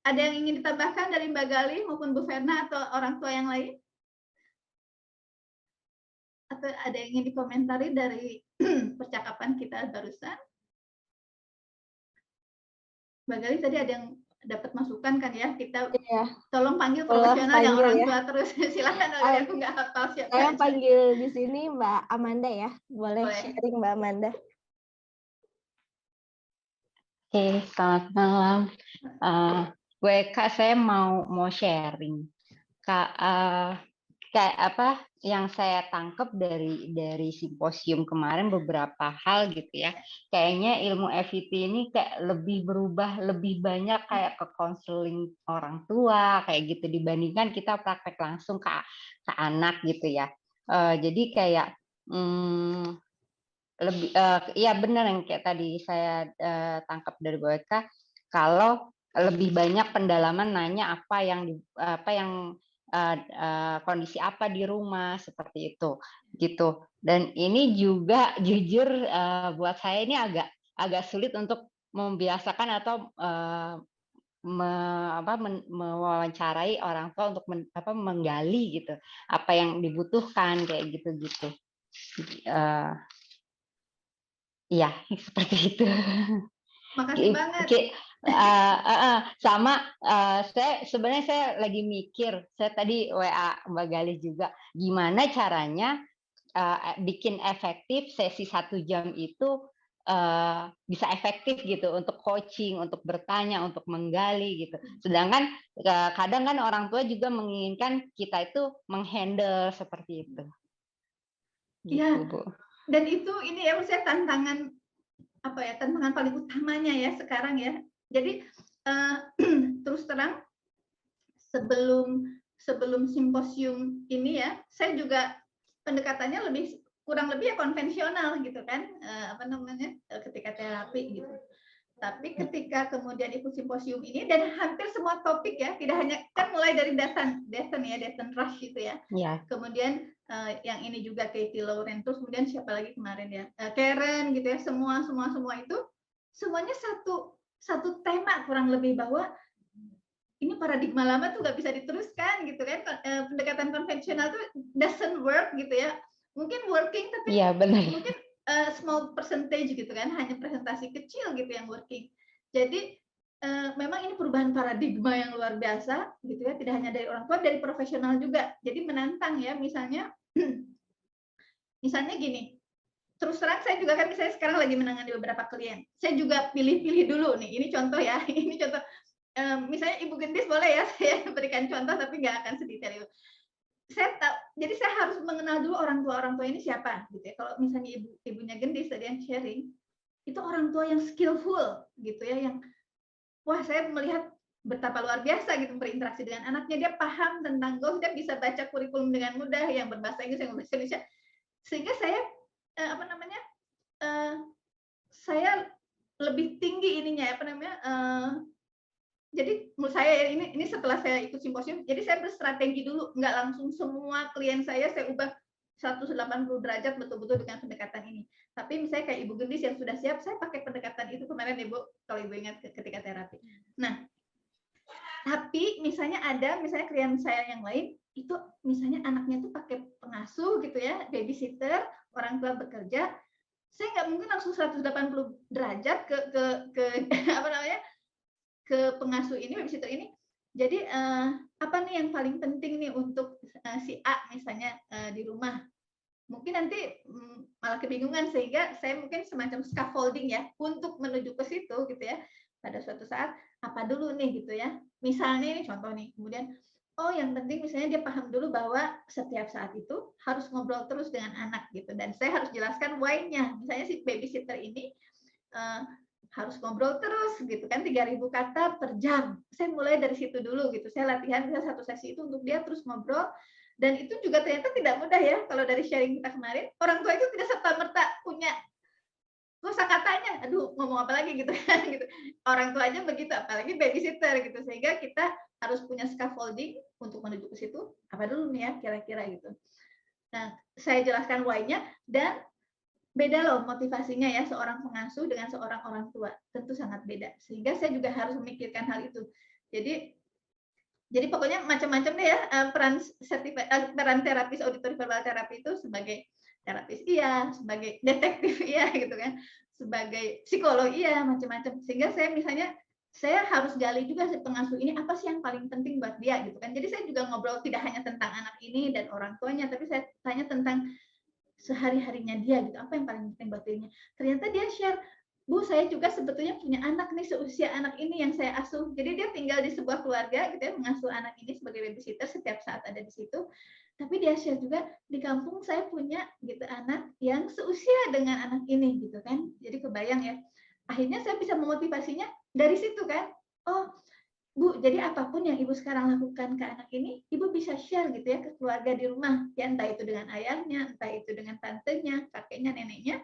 ada yang ingin ditambahkan dari Mbak Gali maupun Bu Verna atau orang tua yang lain? Atau ada yang ingin dikomentari dari percakapan kita barusan? Mbak Gali tadi ada yang dapat masukan kan ya, kita tolong panggil profesional yang orang tua terus. Silakan, aku nggak hafal siapa. Saya panggil di sini Mbak Amanda ya, boleh sharing Mbak Amanda. Oke, selamat malam. Kak, saya mau sharing. Kak, kayak apa yang saya tangkap dari simposium kemarin beberapa hal gitu ya. Kayaknya ilmu FET ini kayak lebih berubah, lebih banyak kayak ke konseling orang tua kayak gitu dibandingkan kita praktek langsung ke anak gitu ya. Jadi kayak lebih ya benar yang kayak tadi saya tangkap dari Bu Eka, kalau lebih banyak pendalaman nanya apa yang kondisi apa di rumah seperti itu gitu. Dan ini juga jujur buat saya ini agak sulit untuk membiasakan atau mewawancarai orang tua untuk menggali gitu apa yang dibutuhkan kayak gitu. Iya, seperti itu. Makasih banget. Sama saya lagi mikir, saya tadi WA Mbak Gali juga, gimana caranya bikin efektif sesi 1 jam itu bisa efektif gitu untuk coaching, untuk bertanya, untuk menggali gitu. Sedangkan kadang kan orang tua juga menginginkan kita itu menghandle seperti itu. Iya. Bu. Dan itu ini ya menurut saya tantangan paling utamanya ya sekarang ya. Jadi terus terang sebelum simposium ini ya, saya juga pendekatannya kurang lebih ya konvensional gitu kan, ketika terapi gitu. Tapi ketika kemudian ikut simposium ini dan hampir semua topik ya, tidak hanya kan mulai dari Dathan Rush gitu ya. Yeah. Kemudian yang ini juga Katie Lauren, terus kemudian siapa lagi kemarin ya, Karen gitu ya, semua itu semuanya satu tema kurang lebih, bahwa ini paradigma lama tuh nggak bisa diteruskan gitu kan, pendekatan konvensional tuh doesn't work gitu ya, mungkin working tapi mungkin small percentage gitu kan, hanya presentasi kecil gitu yang working. Jadi memang ini perubahan paradigma yang luar biasa gitu ya, tidak hanya dari orang tua, dari profesional juga. Jadi menantang ya, misalnya gini, terus terang saya juga kan misalnya sekarang lagi menangani beberapa klien, saya juga pilih-pilih dulu nih, ini contoh ya, ini contoh, misalnya Ibu Gendis boleh ya saya berikan contoh tapi nggak akan sedetail itu. Jadi saya harus mengenal dulu orang tua ini siapa gitu ya. Kalau misalnya ibunya Gendis tadi yang sharing, itu orang tua yang skillful gitu ya, yang wah saya melihat betapa luar biasa gitu berinteraksi dengan anaknya, dia paham tentang goals, dia bisa baca kurikulum dengan mudah yang berbahasa Inggris, yang berbahasa Indonesia, sehingga saya saya lebih tinggi ininya apa namanya, jadi menurut saya ini setelah saya ikut simposium, jadi saya berstrategi dulu, nggak langsung semua klien saya ubah 180 derajat betul-betul dengan pendekatan ini. Tapi misalnya kayak Ibu Gendis yang sudah siap, saya pakai pendekatan itu kemarin Ibu, kalau Ibu ingat ketika terapi. Nah, tapi misalnya klien saya yang lain, itu misalnya anaknya tuh pakai pengasuh gitu ya, babysitter, orang tua bekerja, saya nggak mungkin langsung 180 derajat ke apa namanya, ke pengasuh ini, babysitter ini. Jadi apa nih yang paling penting nih untuk si A misalnya di rumah? Mungkin nanti malah kebingungan, sehingga saya mungkin semacam scaffolding ya untuk menuju ke situ gitu ya. Pada suatu saat apa dulu nih gitu ya. Misalnya ini contoh nih, kemudian oh yang penting misalnya dia paham dulu bahwa setiap saat itu harus ngobrol terus dengan anak gitu, dan saya harus jelaskan why-nya. Misalnya si babysitter ini harus ngobrol terus gitu kan, 3.000 kata per jam. Saya mulai dari situ dulu gitu. Saya latihan bisa satu sesi itu untuk dia terus ngobrol, dan itu juga ternyata tidak mudah ya. Kalau dari sharing kita kemarin, orang tua itu tidak serta-merta punya kosakatanya. Aduh, ngomong apa lagi gitu kan gitu. Orang tua aja begitu, apalagi babysitter gitu. Sehingga kita harus punya scaffolding untuk menuju ke situ. Apa dulu nih ya kira-kira gitu. Nah, saya jelaskan why-nya, dan beda loh motivasinya ya seorang pengasuh dengan seorang orang tua, tentu sangat beda. Sehingga saya juga harus memikirkan hal itu. Jadi pokoknya macam-macam deh ya peran terapis auditori verbal terapi itu, sebagai terapis iya, sebagai detektif iya gitu kan, sebagai psikolog iya, macam-macam. Sehingga saya harus gali juga si pengasuh ini apa sih yang paling penting buat dia gitu kan. Jadi saya juga ngobrol tidak hanya tentang anak ini dan orang tuanya, tapi saya tanya tentang sehari-harinya dia gitu, apa yang paling penting buat dirinya. Ternyata dia share, Bu, saya juga sebetulnya punya anak nih seusia anak ini yang saya asuh. Jadi dia tinggal di sebuah keluarga gitu ya, mengasuh anak ini sebagai babysitter setiap saat ada di situ. Tapi dia share juga, di kampung saya punya gitu anak yang seusia dengan anak ini gitu kan. Jadi kebayang ya. Akhirnya saya bisa memotivasinya dari situ kan. Oh, Bu, jadi apapun yang Ibu sekarang lakukan ke anak ini, Ibu bisa share gitu ya ke keluarga di rumah. Ya, entah itu dengan ayahnya, entah itu dengan tantenya, kakeknya, neneknya.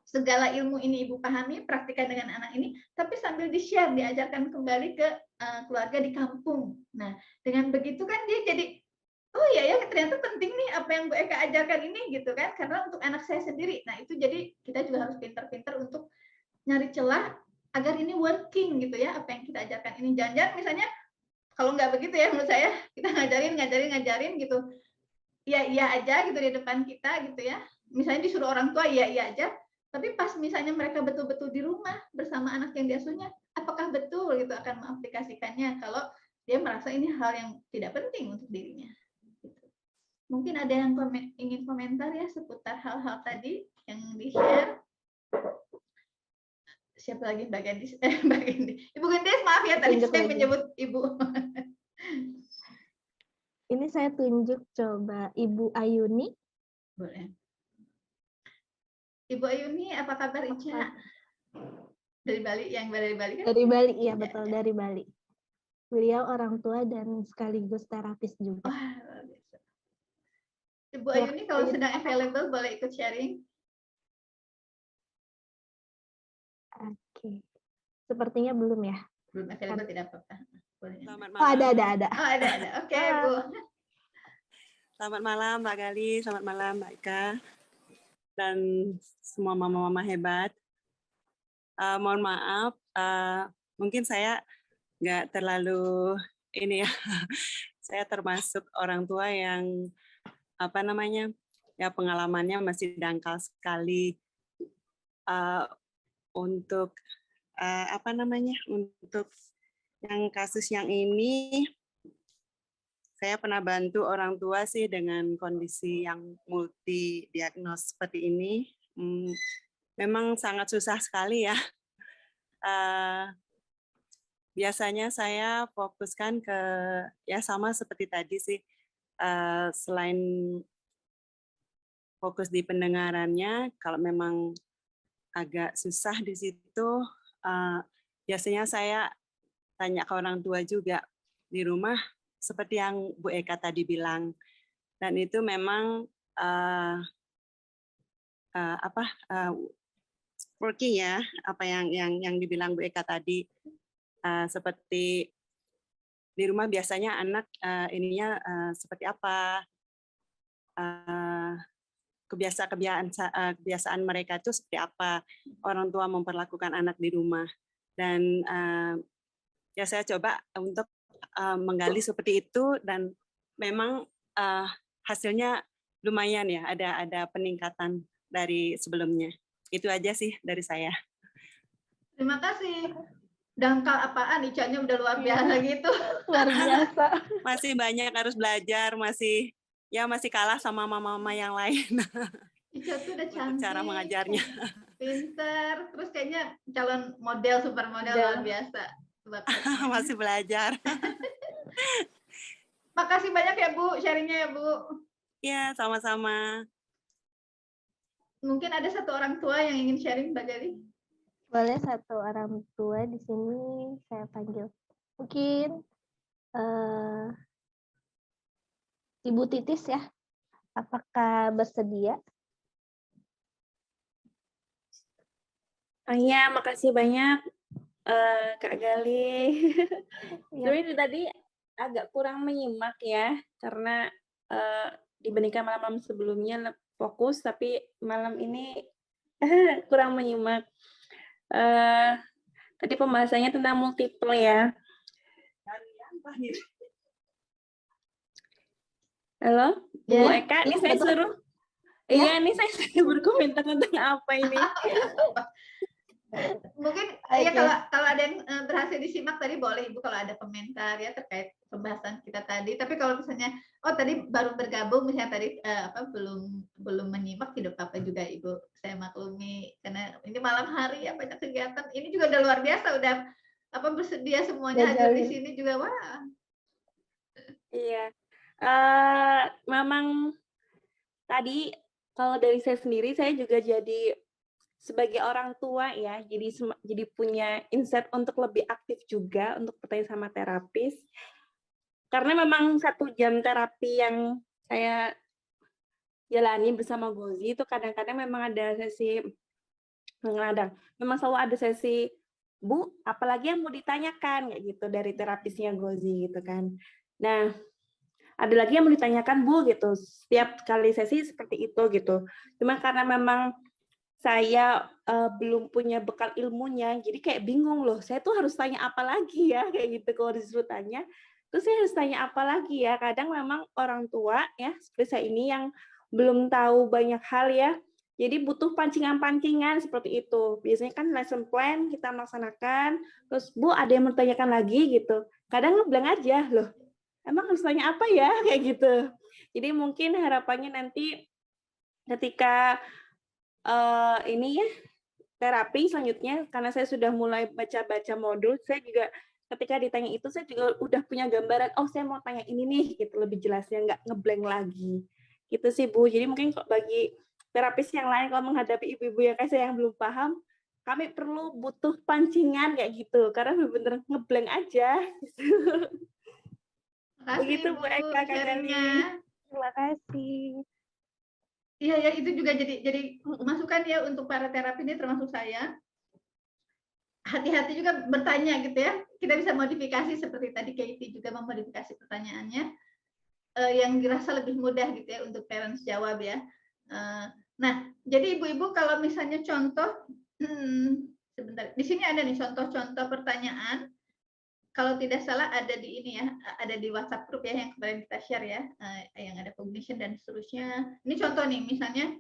Segala ilmu ini Ibu pahami, praktikkan dengan anak ini, tapi sambil di-share, diajarkan kembali ke keluarga di kampung. Nah, dengan begitu kan dia jadi, oh iya ya, ternyata penting nih apa yang Bu Eka ajarkan ini gitu kan, karena untuk anak saya sendiri. Nah, itu jadi kita juga harus pintar-pintar untuk nyari celah agar ini working gitu ya, apa yang kita ajarkan ini. Jangan-jangan misalnya kalau nggak begitu ya menurut saya, kita ngajarin gitu, iya aja gitu di depan kita gitu ya. Misalnya disuruh orang tua iya aja, tapi pas misalnya mereka betul-betul di rumah bersama anak yang diasuhnya, apakah betul gitu akan mengaplikasikannya kalau dia merasa ini hal yang tidak penting untuk dirinya. Gitu. Mungkin ada yang ingin komentar ya seputar hal-hal tadi yang di-share. Siapa lagi Mbak Gendis? Mbak Gendis. Ibu Gendis, maaf ya tadi saya menyebut Ibu. Ini saya tunjuk coba Ibu Ayuni. Boleh. Ibu Ayuni, apa kabar Ica? Dari Bali, yang dari Bali kan? Dari Bali, iya betul, dari Bali. Beliau orang tua dan sekaligus terapis juga. Wah, luar biasa. Ibu Ayuni kalau sedang available boleh ikut sharing. Oke. Sepertinya belum ya. Belum available, tidak apa-apa. Selamat malam. Oh, ada. Oh, ada. Oke, Bu. Selamat malam Mbak Gali, selamat malam Mbak Ika, dan semua mama-mama hebat. Mohon maaf, mungkin saya nggak terlalu ini ya. Saya termasuk orang tua yang pengalamannya masih dangkal sekali untuk untuk yang kasus yang ini. Saya pernah bantu orang tua sih dengan kondisi yang multi diagnos seperti ini. Memang sangat susah sekali ya. Biasanya saya fokuskan ke ya sama seperti tadi sih. Selain fokus di pendengarannya, kalau memang agak susah di situ, biasanya saya tanya ke orang tua juga di rumah, seperti yang Bu Eka tadi bilang, dan itu memang working ya, apa yang dibilang Bu Eka tadi, seperti di rumah biasanya anak ininya seperti apa, kebiasaan mereka itu seperti apa, orang tua memperlakukan anak di rumah. Dan ya saya coba untuk menggali seperti itu, dan memang hasilnya lumayan ya, ada peningkatan dari sebelumnya. Itu aja sih dari saya. Terima kasih. Dangkal apaan, Ica-nya udah luar biasa gitu. Luar biasa. Masih banyak harus belajar, masih kalah sama mama-mama yang lain. Ica tuh udah cantik, cara mengajarnya. pinter, terus kayaknya calon model, supermodel luar biasa. Masih belajar. Makasih banyak ya Bu, sharingnya ya Bu. Ya, sama-sama. Mungkin ada satu orang tua yang ingin sharing, Mbak Gali? Boleh satu orang tua di sini saya panggil. Mungkin Ibu Titis ya. Apakah bersedia? Iya, makasih banyak Kak Gali. Sebenarnya tadi agak kurang menyimak ya, karena dibandingkan malam-malam sebelumnya fokus, tapi malam ini kurang menyimak. Tadi pembahasannya tentang multiple ya. Halo, Bu Eka, ini saya suruh. Iya, ini saya berkomentar tentang apa ini. Mungkin ya kalau ada yang berhasil disimak tadi boleh Ibu kalau ada komentar ya terkait pembahasan kita tadi. Tapi kalau misalnya tadi baru bergabung misalnya tadi belum menyimak, tidak apa-apa juga Ibu. Saya maklumi karena ini malam hari ya banyak kegiatan. Ini juga udah luar biasa, udah bersedia semuanya hadir di sini juga. Wah. Iya. Memang tadi kalau dari saya sendiri, saya juga jadi sebagai orang tua ya, jadi punya insight untuk lebih aktif juga untuk bertanya sama terapis. Karena memang 1 jam terapi yang saya jalani bersama Gozi itu kadang-kadang memang ada sesi, memang selalu ada sesi, Bu, apalagi yang mau ditanyakan kayak gitu dari terapisnya Gozi gitu kan. Nah, ada lagi yang mau ditanyakan Bu gitu, setiap kali sesi seperti itu gitu. Cuma karena memang saya belum punya bekal ilmunya, jadi kayak bingung loh, saya tuh harus tanya apa lagi ya, kayak gitu kalau disuruh tanya. Terus saya harus tanya apa lagi ya, kadang memang orang tua ya, seperti saya ini yang belum tahu banyak hal ya, jadi butuh pancingan-pancingan seperti itu. Biasanya kan lesson plan kita melaksanakan, terus Bu ada yang bertanyakan lagi gitu, kadang ngebleng aja loh, emang harus tanya apa ya, kayak gitu. Jadi mungkin harapannya nanti ketika ini ya terapi selanjutnya, karena saya sudah mulai baca-baca modul, saya juga ketika ditanya itu saya juga udah punya gambaran, oh saya mau tanya ini nih gitu, lebih jelasnya, nggak ngeblank lagi gitu sih Bu. Jadi mungkin bagi terapis yang lain kalau menghadapi ibu-ibu yang kayak saya yang belum paham, kami perlu butuh pancingan kayak gitu, karena benar-benar ngeblank aja gitu. Begitu Bu Eka, Kak Gali. Terima kasih. Iya ya, itu juga jadi masukan ya untuk para terapi ini termasuk saya. Hati-hati juga bertanya gitu ya. Kita bisa modifikasi seperti tadi Katie juga memodifikasi pertanyaannya yang dirasa lebih mudah gitu ya untuk parents jawab ya. Nah, jadi ibu-ibu kalau misalnya contoh sebentar. Di sini ada nih contoh-contoh pertanyaan. Kalau tidak salah ada di ini ya, ada di WhatsApp group ya yang kemarin kita share ya, yang ada cognition dan seterusnya. Ini contoh nih, misalnya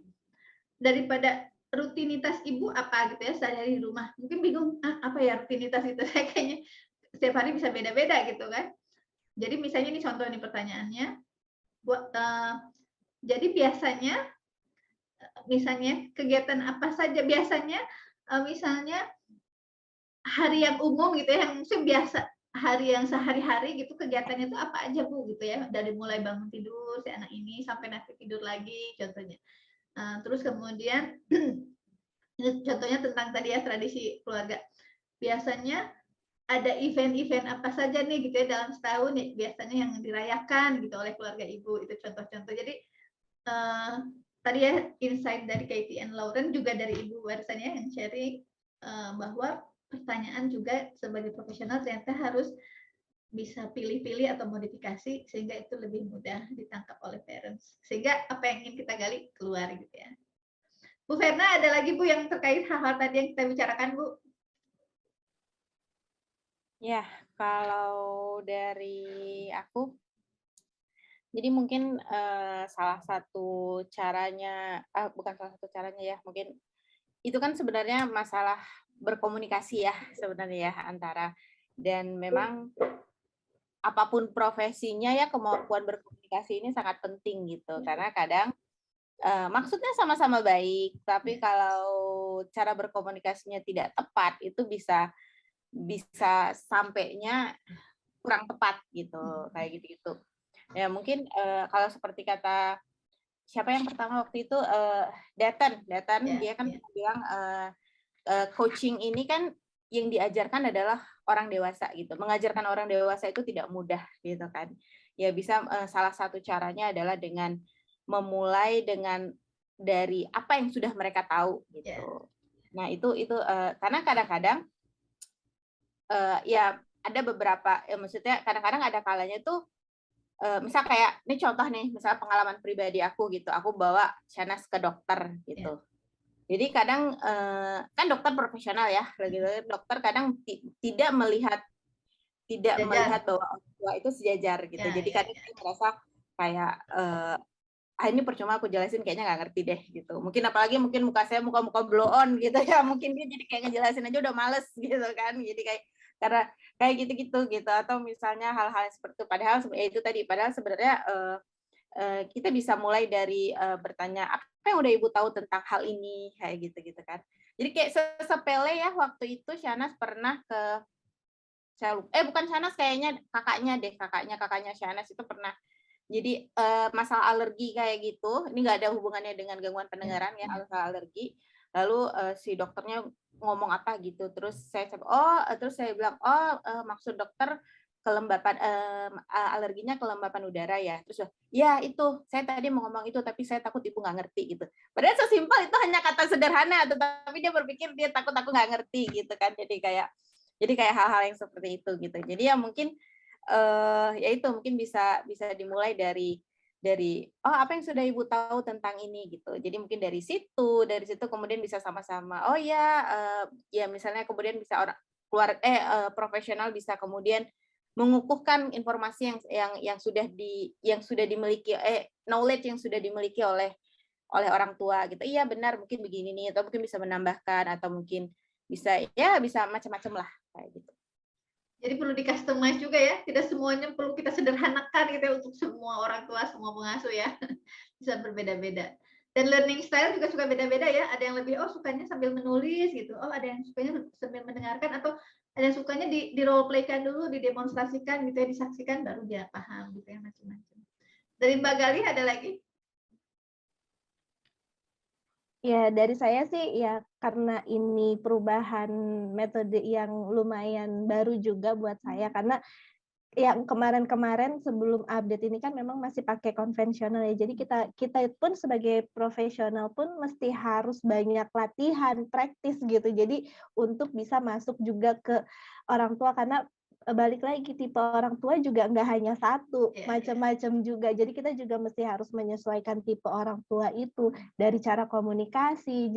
daripada rutinitas ibu apa gitu ya sehari di rumah. Mungkin bingung apa ya rutinitas itu, saya kayaknya setiap hari bisa beda-beda gitu kan. Jadi misalnya ini contoh nih pertanyaannya. Jadi biasanya misalnya kegiatan apa saja biasanya misalnya hari yang umum gitu ya, yang mungkin biasa hari yang sehari-hari gitu kegiatannya itu apa aja Bu gitu ya, dari mulai bangun tidur si anak ini sampai nanti tidur lagi contohnya. Terus kemudian contohnya tentang tadi ya tradisi keluarga. Biasanya ada event-event apa saja nih gitu ya dalam setahun ya biasanya yang dirayakan gitu oleh keluarga ibu, itu contoh-contoh. Jadi tadi ya insight dari Katie and Lauren, juga dari Ibu Wersan ya yang sharing bahwa pertanyaan juga sebagai profesional ternyata harus bisa pilih-pilih atau modifikasi sehingga itu lebih mudah ditangkap oleh parents. Sehingga apa yang ingin kita gali keluar gitu ya. Bu Verna, ada lagi Bu yang terkait hal-hal tadi yang kita bicarakan, Bu? Ya, kalau dari aku, jadi mungkin salah satu caranya, bukan salah satu caranya ya, mungkin itu kan sebenarnya masalah berkomunikasi ya sebenarnya ya antara, dan memang apapun profesinya ya kemampuan berkomunikasi ini sangat penting gitu, karena kadang maksudnya sama-sama baik, tapi kalau cara berkomunikasinya tidak tepat itu bisa sampainya kurang tepat gitu, kayak gitu-gitu. Ya mungkin kalau seperti kata siapa yang pertama waktu itu, Datan dia kan bilang coaching ini kan yang diajarkan adalah orang dewasa gitu. Mengajarkan orang dewasa itu tidak mudah gitu kan. Ya bisa salah satu caranya adalah dengan memulai dengan dari apa yang sudah mereka tahu gitu. Nah, itu karena kadang-kadang ya ada beberapa maksudnya kadang-kadang ada kalanya tuh misal kayak ini contoh nih, misalnya pengalaman pribadi aku gitu. Aku bawa Shanas ke dokter gitu. Jadi kadang kan dokter profesional ya, lagi-lagi dokter kadang tidak melihat bahwa orang tua itu sejajar gitu. Jadi kadang saya merasa kayak ini percuma aku jelasin, kayaknya nggak ngerti deh gitu. Mungkin apalagi muka saya muka blow on gitu ya, mungkin dia jadi kayak ngejelasin aja udah males gitu kan. Jadi karena kayak gitu-gitu gitu, atau misalnya hal-hal seperti itu. Padahal itu tadi, padahal sebenarnya kita bisa mulai dari bertanya apa yang udah Ibu tahu tentang hal ini, kayak gitu-gitu kan. Jadi kayak sepele ya, waktu itu Shanas pernah ke bukan Shanas, kayaknya kakaknya Shanas itu pernah. Jadi masalah alergi kayak gitu, ini nggak ada hubungannya dengan gangguan pendengaran ya, masalah alergi. Lalu si dokternya ngomong apa gitu, terus saya bilang maksud dokter kelembapan alerginya kelembapan udara ya. Terus ya itu saya tadi mau ngomong itu, tapi saya takut Ibu nggak ngerti gitu. Padahal sesimpel itu hanya kata sederhana, tetapi dia berpikir dia takut aku nggak ngerti gitu kan. Jadi kayak hal-hal yang seperti itu gitu. Jadi ya mungkin ya itu mungkin bisa dimulai dari apa yang sudah Ibu tahu tentang ini gitu. Jadi mungkin dari situ kemudian bisa sama-sama ya misalnya kemudian bisa profesional bisa kemudian mengukuhkan informasi yang sudah dimiliki knowledge yang sudah dimiliki oleh orang tua gitu. Iya benar, mungkin begini nih, atau mungkin bisa menambahkan, atau mungkin bisa macam-macam lah kayak gitu. Jadi perlu di-customize juga ya, tidak semuanya perlu kita sederhanakan gitu ya untuk semua orang tua, semua pengasuh ya. Bisa berbeda-beda. Dan learning style juga suka beda-beda ya. Ada yang lebih sukanya sambil menulis gitu. Ada yang sukanya sambil mendengarkan, atau ada yang sukanya di role play-kan dulu, didemonstrasikan gitu ya, disaksikan baru dia paham gitu ya, macam-macam. Dari Mbak Gali ada lagi? Ya, dari saya sih ya karena ini perubahan metode yang lumayan baru juga buat saya, karena yang kemarin-kemarin sebelum update ini kan memang masih pakai konvensional ya. Jadi kita pun sebagai profesional pun mesti harus banyak latihan, praktis gitu. Jadi untuk bisa masuk juga ke orang tua, karena balik lagi tipe orang tua juga nggak hanya satu, macam-macam juga. Jadi kita juga mesti harus menyesuaikan tipe orang tua itu dari cara komunikasi,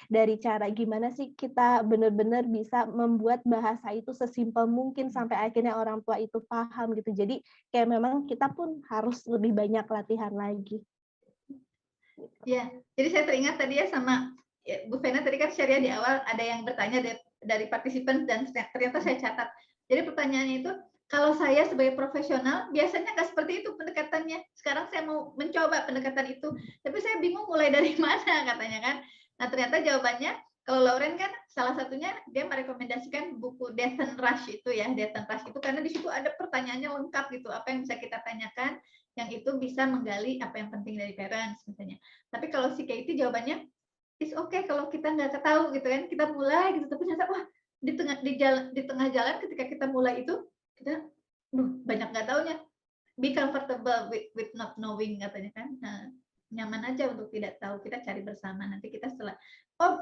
dari cara gimana sih kita benar-benar bisa membuat bahasa itu sesimpel mungkin sampai akhirnya orang tua itu paham gitu. Jadi kayak memang kita pun harus lebih banyak latihan lagi. Ya, jadi saya teringat tadi ya sama Bu Vena tadi kan share di awal, ada yang bertanya dari partisipan dan ternyata saya catat. Jadi pertanyaannya itu, kalau saya sebagai profesional biasanya nggak seperti itu pendekatannya. Sekarang saya mau mencoba pendekatan itu, tapi saya bingung mulai dari mana katanya kan. Nah ternyata jawabannya, kalau Lauren kan salah satunya dia merekomendasikan buku Death and Rush itu ya, Death and Rush itu karena di situ ada pertanyaannya lengkap gitu, apa yang bisa kita tanyakan, yang itu bisa menggali apa yang penting dari parents misalnya. Tapi kalau si Katie jawabannya, it's okay kalau kita nggak tahu gitu kan, kita mulai gitu, tapi ternyata wah di tengah jalan ketika kita mulai itu kita banyak nggak taunya, be comfortable with not knowing katanya kan. Nah, nyaman aja untuk tidak tahu, kita cari bersama. Nanti kita setelah,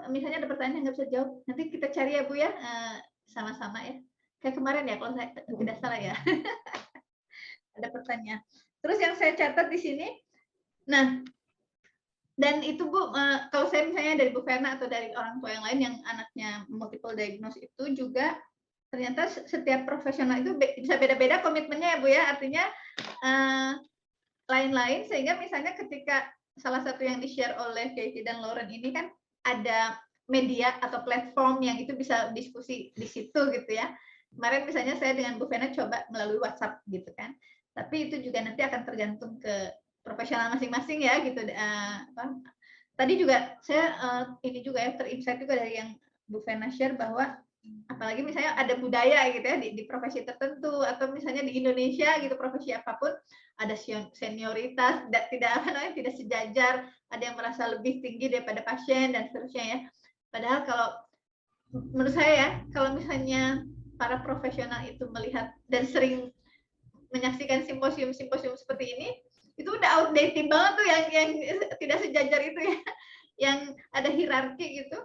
misalnya ada pertanyaan yang nggak bisa jawab, nanti kita cari ya Bu ya, sama-sama ya. Kayak kemarin ya, kalau saya tidak salah ya. Ada pertanyaan. Terus yang saya catat di sini, nah, dan itu Bu, kalau saya misalnya dari Bu Verna atau dari orang tua yang lain yang anaknya multiple diagnosis itu juga ternyata setiap profesional itu bisa beda-beda komitmennya ya Bu ya, artinya lain-lain, sehingga misalnya ketika salah satu yang di-share oleh Katie dan Lauren ini kan ada media atau platform yang itu bisa diskusi di situ gitu ya. Kemarin misalnya saya dengan Bu Verna coba melalui WhatsApp gitu kan, tapi itu juga nanti akan tergantung ke profesional masing-masing ya gitu. Tadi juga saya ini juga ya terinsight juga dari yang Bu Verna share bahwa apalagi misalnya ada budaya gitu ya di profesi tertentu, atau misalnya di Indonesia gitu profesi apapun ada senioritas, tidak sejajar, ada yang merasa lebih tinggi daripada pasien dan seterusnya ya. Padahal kalau menurut saya ya, kalau misalnya para profesional itu melihat dan sering menyaksikan simposium-simposium seperti ini, itu udah outdated banget tuh yang tidak sejajar itu ya, yang ada hierarki gitu.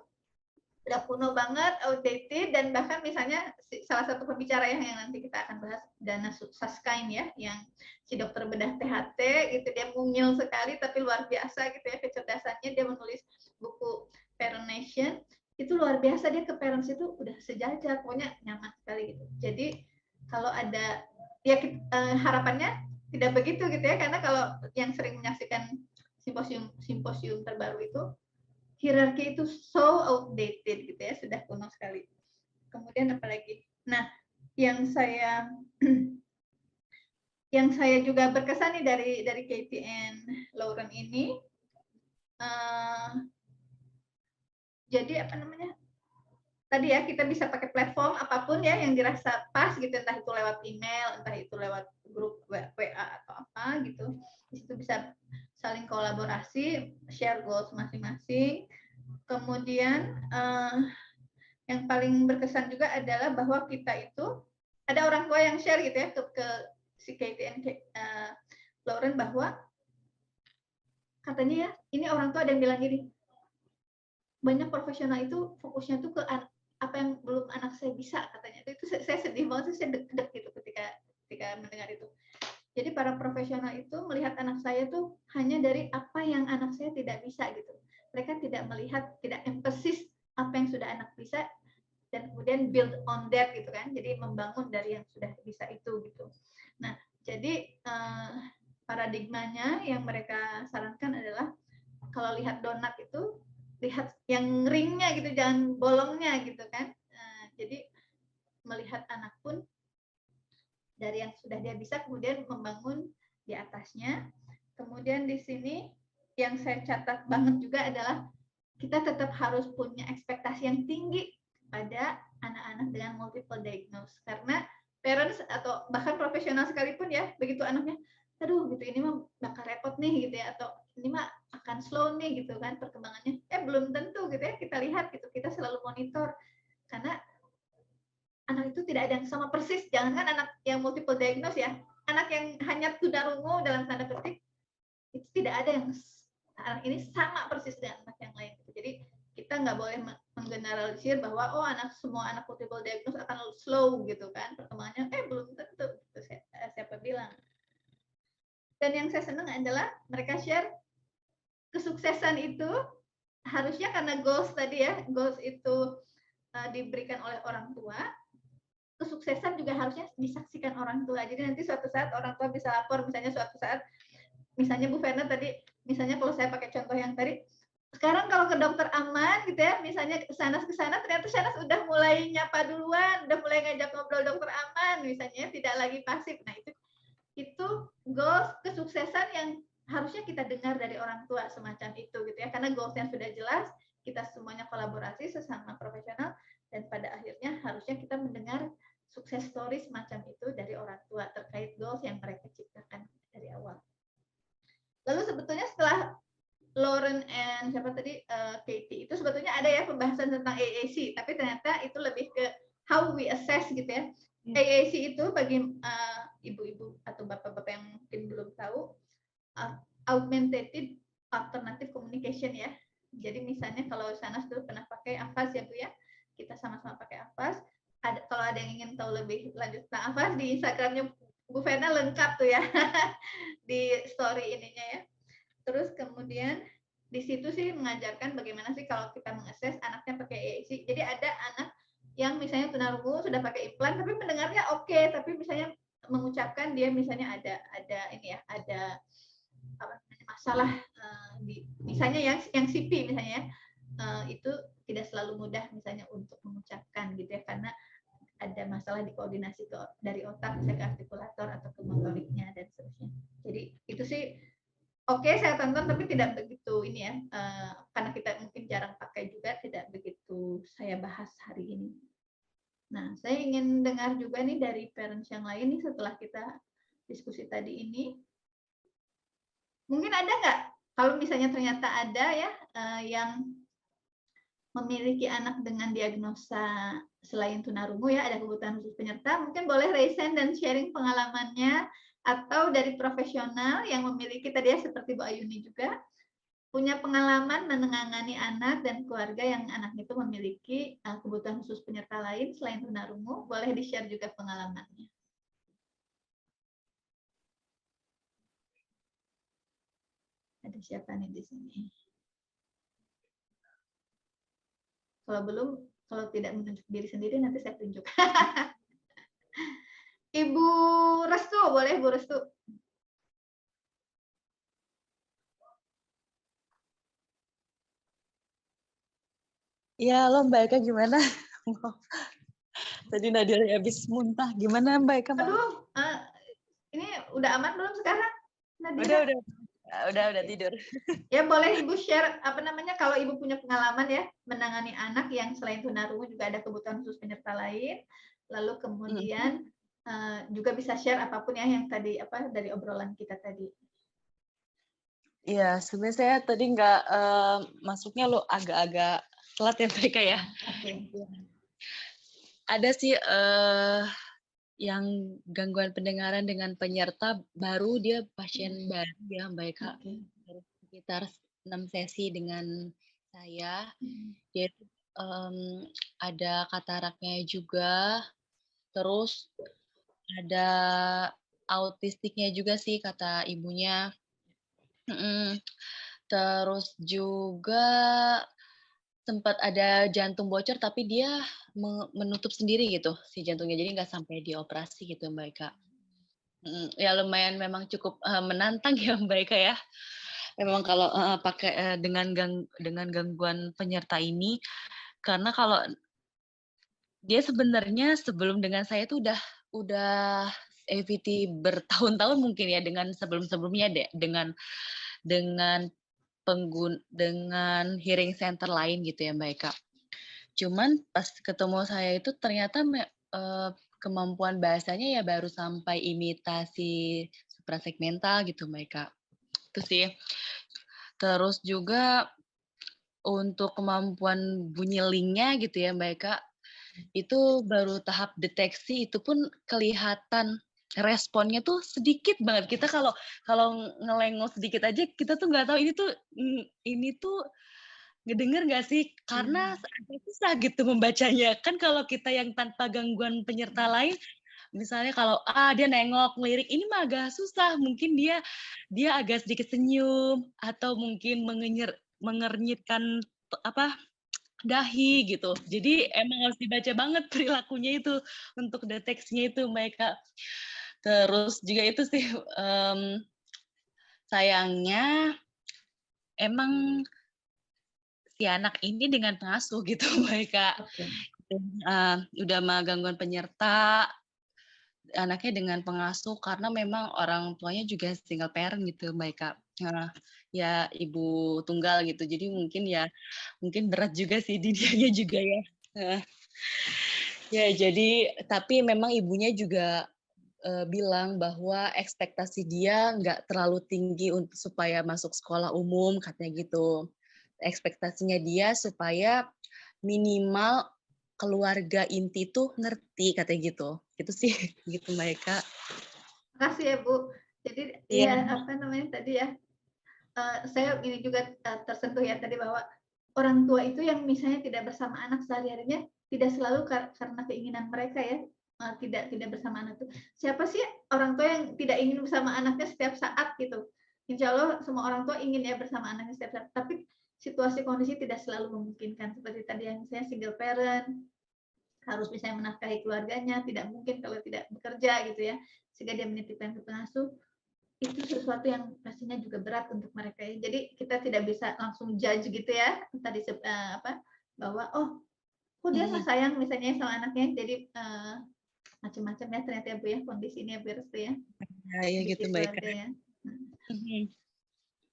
Udah kuno banget, outdated, dan bahkan misalnya salah satu pembicara yang nanti kita akan bahas, Dana Saskain ya, yang si dokter bedah THT gitu, dia mungil sekali tapi luar biasa gitu ya kecerdasannya, dia menulis buku Parent Nation, itu luar biasa, dia ke parents itu udah sejajar, pokoknya nyaman sekali gitu. Jadi kalau ada ya harapannya tidak begitu gitu ya, karena kalau yang sering menyaksikan simposium terbaru itu hierarki itu so outdated gitu ya, sudah kuno sekali. Kemudian apalagi, nah yang saya juga berkesan nih dari Katie and Lauren ini, jadi apa namanya, tadi ya kita bisa pakai platform apapun ya yang dirasa pas gitu, entah itu lewat email, entah itu lewat grup WA atau apa gitu. Di situ bisa saling kolaborasi, share goals masing-masing. Kemudian yang paling berkesan juga adalah bahwa kita itu ada orang tua yang share gitu ya ke si Katie and Lauren, bahwa katanya ya, ini orang tua ada yang bilang gini, banyak profesional itu fokusnya tuh ke apa yang belum anak saya bisa, katanya. Itu saya sedih banget, saya deg-deg gitu ketika mendengar itu. Jadi para profesional itu melihat anak saya tuh hanya dari apa yang anak saya tidak bisa gitu. Mereka tidak melihat, tidak emphasis apa yang sudah anak bisa, dan kemudian build on that gitu kan. Jadi membangun dari yang sudah bisa itu gitu. Nah, jadi paradigmanya yang mereka sarankan adalah kalau lihat donat itu lihat yang ringnya gitu, jangan bolongnya gitu kan. Jadi melihat anak pun dari yang sudah dia bisa, kemudian membangun di atasnya. Kemudian di sini yang saya catat banget juga adalah kita tetap harus punya ekspektasi yang tinggi pada anak-anak dengan multiple diagnosis, karena parents atau bahkan profesional sekalipun ya, begitu anaknya aduh gitu, ini mah bakal repot nih gitu ya, atau ini mah akan slow nih gitu kan perkembangannya, belum tentu gitu ya, kita lihat gitu, kita selalu monitor, karena anak itu tidak ada yang sama persis. Jangankan anak yang multiple diagnosis ya, anak yang hanya tunarungu dalam tanda petik, itu tidak ada yang anak ini sama persis dengan anak yang lain. Jadi kita nggak boleh menggeneralisir bahwa semua anak multiple diagnosis akan slow gitu kan perkembangannya. Belum tentu. Siapa bilang? Dan yang saya senang adalah mereka share kesuksesan itu harusnya karena goals tadi ya, goals itu diberikan oleh orang tua. Kesuksesan juga harusnya disaksikan orang tua. Jadi nanti suatu saat orang tua bisa lapor, misalnya suatu saat, misalnya Bu Verna tadi, misalnya kalau saya pakai contoh yang tadi, sekarang kalau ke dokter Aman gitu ya, misalnya ke sana ternyata Shanas udah mulai nyapa duluan, udah mulai ngajak ngobrol dokter Aman, misalnya tidak lagi pasif. Nah itu goals kesuksesan yang harusnya kita dengar dari orang tua semacam itu gitu ya, karena goalsnya sudah jelas, kita semuanya kolaborasi sesama profesional, dan pada akhirnya harusnya kita mendengar sukses story semacam itu dari orang tua terkait goals yang mereka ciptakan dari awal. Lalu sebetulnya setelah Lauren and Katie itu sebetulnya ada ya pembahasan tentang AAC, tapi ternyata itu lebih ke how we assess gitu ya. AAC itu bagi ibu-ibu atau bapak-bapak yang mungkin belum tahu, augmented foundation ya. Jadi misalnya kalau Sanas dulu pernah pakai Avast ya Bu ya, kita sama-sama pakai Avast. Kalau ada yang ingin tahu lebih lanjut tentang Avast, di Instagramnya Bu Fena lengkap tuh ya, di story ininya ya. Terus kemudian di situ sih mengajarkan bagaimana sih kalau kita mengakses anaknya pakai EAC. Jadi ada anak yang misalnya tunarungu sudah pakai implan tapi mendengarnya oke, tapi misalnya mengucapkan dia misalnya ada ini ya, ada apa masalah misalnya yang CP misalnya itu tidak selalu mudah misalnya untuk mengucapkan gitu ya, karena ada masalah di koordinasi dari otak misalnya ke artikulator atau ke motoriknya dan seterusnya. Jadi itu sih oke, saya tonton tapi tidak begitu ini ya, karena kita mungkin jarang pakai juga, tidak begitu saya bahas hari ini. Nah, saya ingin dengar juga nih dari parents yang lain nih setelah kita diskusi tadi ini. Mungkin ada nggak, kalau misalnya ternyata ada ya yang memiliki anak dengan diagnosa selain tunarungu ya, ada kebutuhan khusus penyerta, mungkin boleh raise hand dan sharing pengalamannya, atau dari profesional yang memiliki tadi ya seperti Bu Ayuni juga punya pengalaman menangani anak dan keluarga yang anak itu memiliki kebutuhan khusus penyerta lain selain tunarungu, boleh di-share juga pengalamannya. Ada siapa nih di sini? Kalau belum, kalau tidak menunjuk diri sendiri, nanti saya tunjuk. Ibu Restu, boleh Bu Restu? Ya, halo Mbak Eka, gimana? Tadi Nadia habis muntah. Gimana Mbak Eka? Aduh, ini udah aman belum sekarang? Nadia? Udah tidur. Ya boleh Ibu share apa namanya kalau Ibu punya pengalaman ya menangani anak yang selain tunarungu juga ada kebutuhan khusus penyerta lain, lalu kemudian juga bisa share apapun ya yang tadi apa dari obrolan kita tadi. Iya, sebenarnya saya tadi nggak masuknya lo agak-agak telat ya mereka ya. Okay. Ada sih yang gangguan pendengaran dengan penyerta baru, dia pasien baru ya Mbak Eka. Sekitar 6 sesi dengan saya. Dia ada kataraknya juga, terus ada autistiknya juga sih kata ibunya. Terus juga sempat ada jantung bocor tapi dia menutup sendiri gitu si jantungnya, jadi nggak sampai dioperasi gitu Mbak Eka. Ya lumayan memang cukup menantang ya Mbak Eka ya. Memang kalau pakai dengan gangguan penyerta ini, karena kalau dia sebenarnya sebelum dengan saya itu udah AVT bertahun-tahun mungkin ya, dengan sebelum-sebelumnya dengan hearing center lain gitu ya Mbak Eka. Cuman pas ketemu saya itu ternyata kemampuan bahasanya ya baru sampai imitasi suprasegmental gitu Mbak Eka. Itu sih. Terus juga untuk kemampuan bunyi linknya gitu ya Mbak Eka, itu baru tahap deteksi, itu pun kelihatan responnya tuh sedikit banget. Kita kalau ngelengok sedikit aja kita tuh nggak tahu ini tuh ngedenger nggak sih, karena agak susah gitu membacanya. Kan kalau kita yang tanpa gangguan penyerta lain, misalnya kalau dia nengok ngelirik, ini mah agak susah. Mungkin dia agak sedikit senyum atau mungkin mengernyitkan dahi gitu. Jadi emang harus dibaca banget perilakunya itu untuk deteksinya itu mereka. Terus juga itu sih sayangnya emang si anak ini dengan pengasuh gitu mereka. Udah mah gangguan penyerta, anaknya dengan pengasuh karena memang orang tuanya juga single parent gitu mereka. Ya ibu tunggal gitu. Jadi mungkin berat juga sih di dianya juga ya. Ya jadi tapi memang ibunya juga bilang bahwa ekspektasi dia nggak terlalu tinggi untuk supaya masuk sekolah umum katanya gitu. Ekspektasinya dia supaya minimal keluarga inti tuh ngerti katanya gitu. Itu sih gitu mereka. Makasih ya Bu. Jadi ya apa namanya tadi ya, saya ini juga tersentuh ya tadi bahwa orang tua itu yang misalnya tidak bersama anak sehari-harinya tidak selalu karena keinginan mereka ya, tidak bersama anak itu. Siapa sih orang tua yang tidak ingin bersama anaknya setiap saat gitu? Insya Allah semua orang tua ingin ya bersama anaknya setiap saat, tapi situasi kondisi tidak selalu memungkinkan. Seperti tadi yang saya single parent, harus bisa menafkahi keluarganya, tidak mungkin kalau tidak bekerja gitu ya, sehingga dia menitipkan ke pengasuh. Itu sesuatu yang pastinya juga berat untuk mereka ya. Jadi kita tidak bisa langsung judge gitu ya tadi bahwa oh kok dia nggak sayang misalnya sama anaknya, jadi macam-macam ya ternyata ya Bu ya kondisi ini ya Bu Restu ya. Ya gitu Mbak Eka. Ya.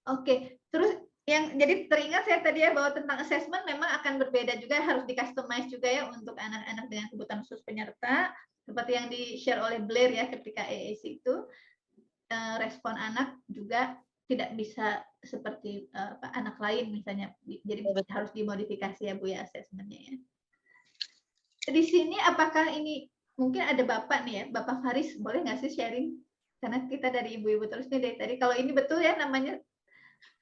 Oke, terus yang jadi teringat saya tadi ya bahwa tentang assessment memang akan berbeda juga, harus di-customize juga ya untuk anak-anak dengan kebutuhan khusus penyerta, seperti yang di-share oleh Blair ya ketika AAC itu. Respon anak juga tidak bisa seperti anak lain misalnya, jadi harus dimodifikasi ya Bu ya asesmennya ya. Di sini apakah ini mungkin ada Bapak nih ya, Bapak Faris, boleh nggak sih sharing? Karena kita dari ibu-ibu terus nih dari tadi, kalau ini betul ya namanya,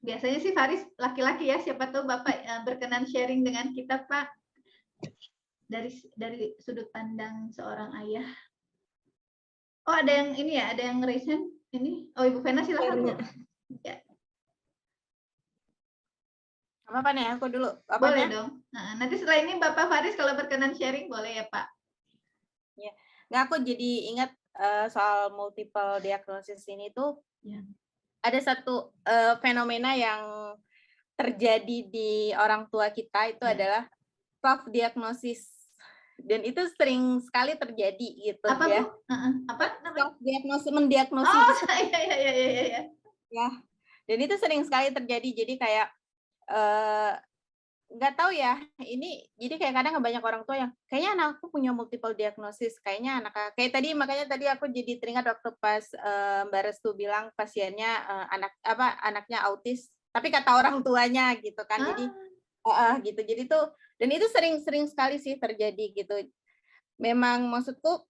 biasanya sih Faris laki-laki ya, siapa tahu Bapak berkenan sharing dengan kita Pak, dari sudut pandang seorang ayah. Oh ada yang ini ya, ada yang raise hand. Ini, oh Ibu Vena silakan. Ya. Apa nih aku dulu? Boleh dong. Nah, nanti setelah ini Bapak Faris kalau berkenan sharing boleh ya Pak. Ya, nggak aku jadi ingat soal multiple diagnosis ini tuh ya. Ada satu fenomena yang terjadi di orang tua kita itu adalah self diagnosis. Dan itu sering sekali terjadi gitu apa, ya. Apa namanya? Mendiagnosis. Oh, iya. Ya. Dan itu sering sekali terjadi. Jadi kayak nggak tahu ya. Ini jadi kayak kadang banyak orang tua yang kayaknya anakku punya multiple diagnosis. Kayaknya kayak tadi, makanya tadi aku jadi teringat waktu pas Mbak Restu bilang pasiennya anaknya autis. Tapi kata orang tuanya gitu kan. Jadi gitu. Jadi tuh, dan itu sering sekali sih terjadi gitu. Memang maksudku,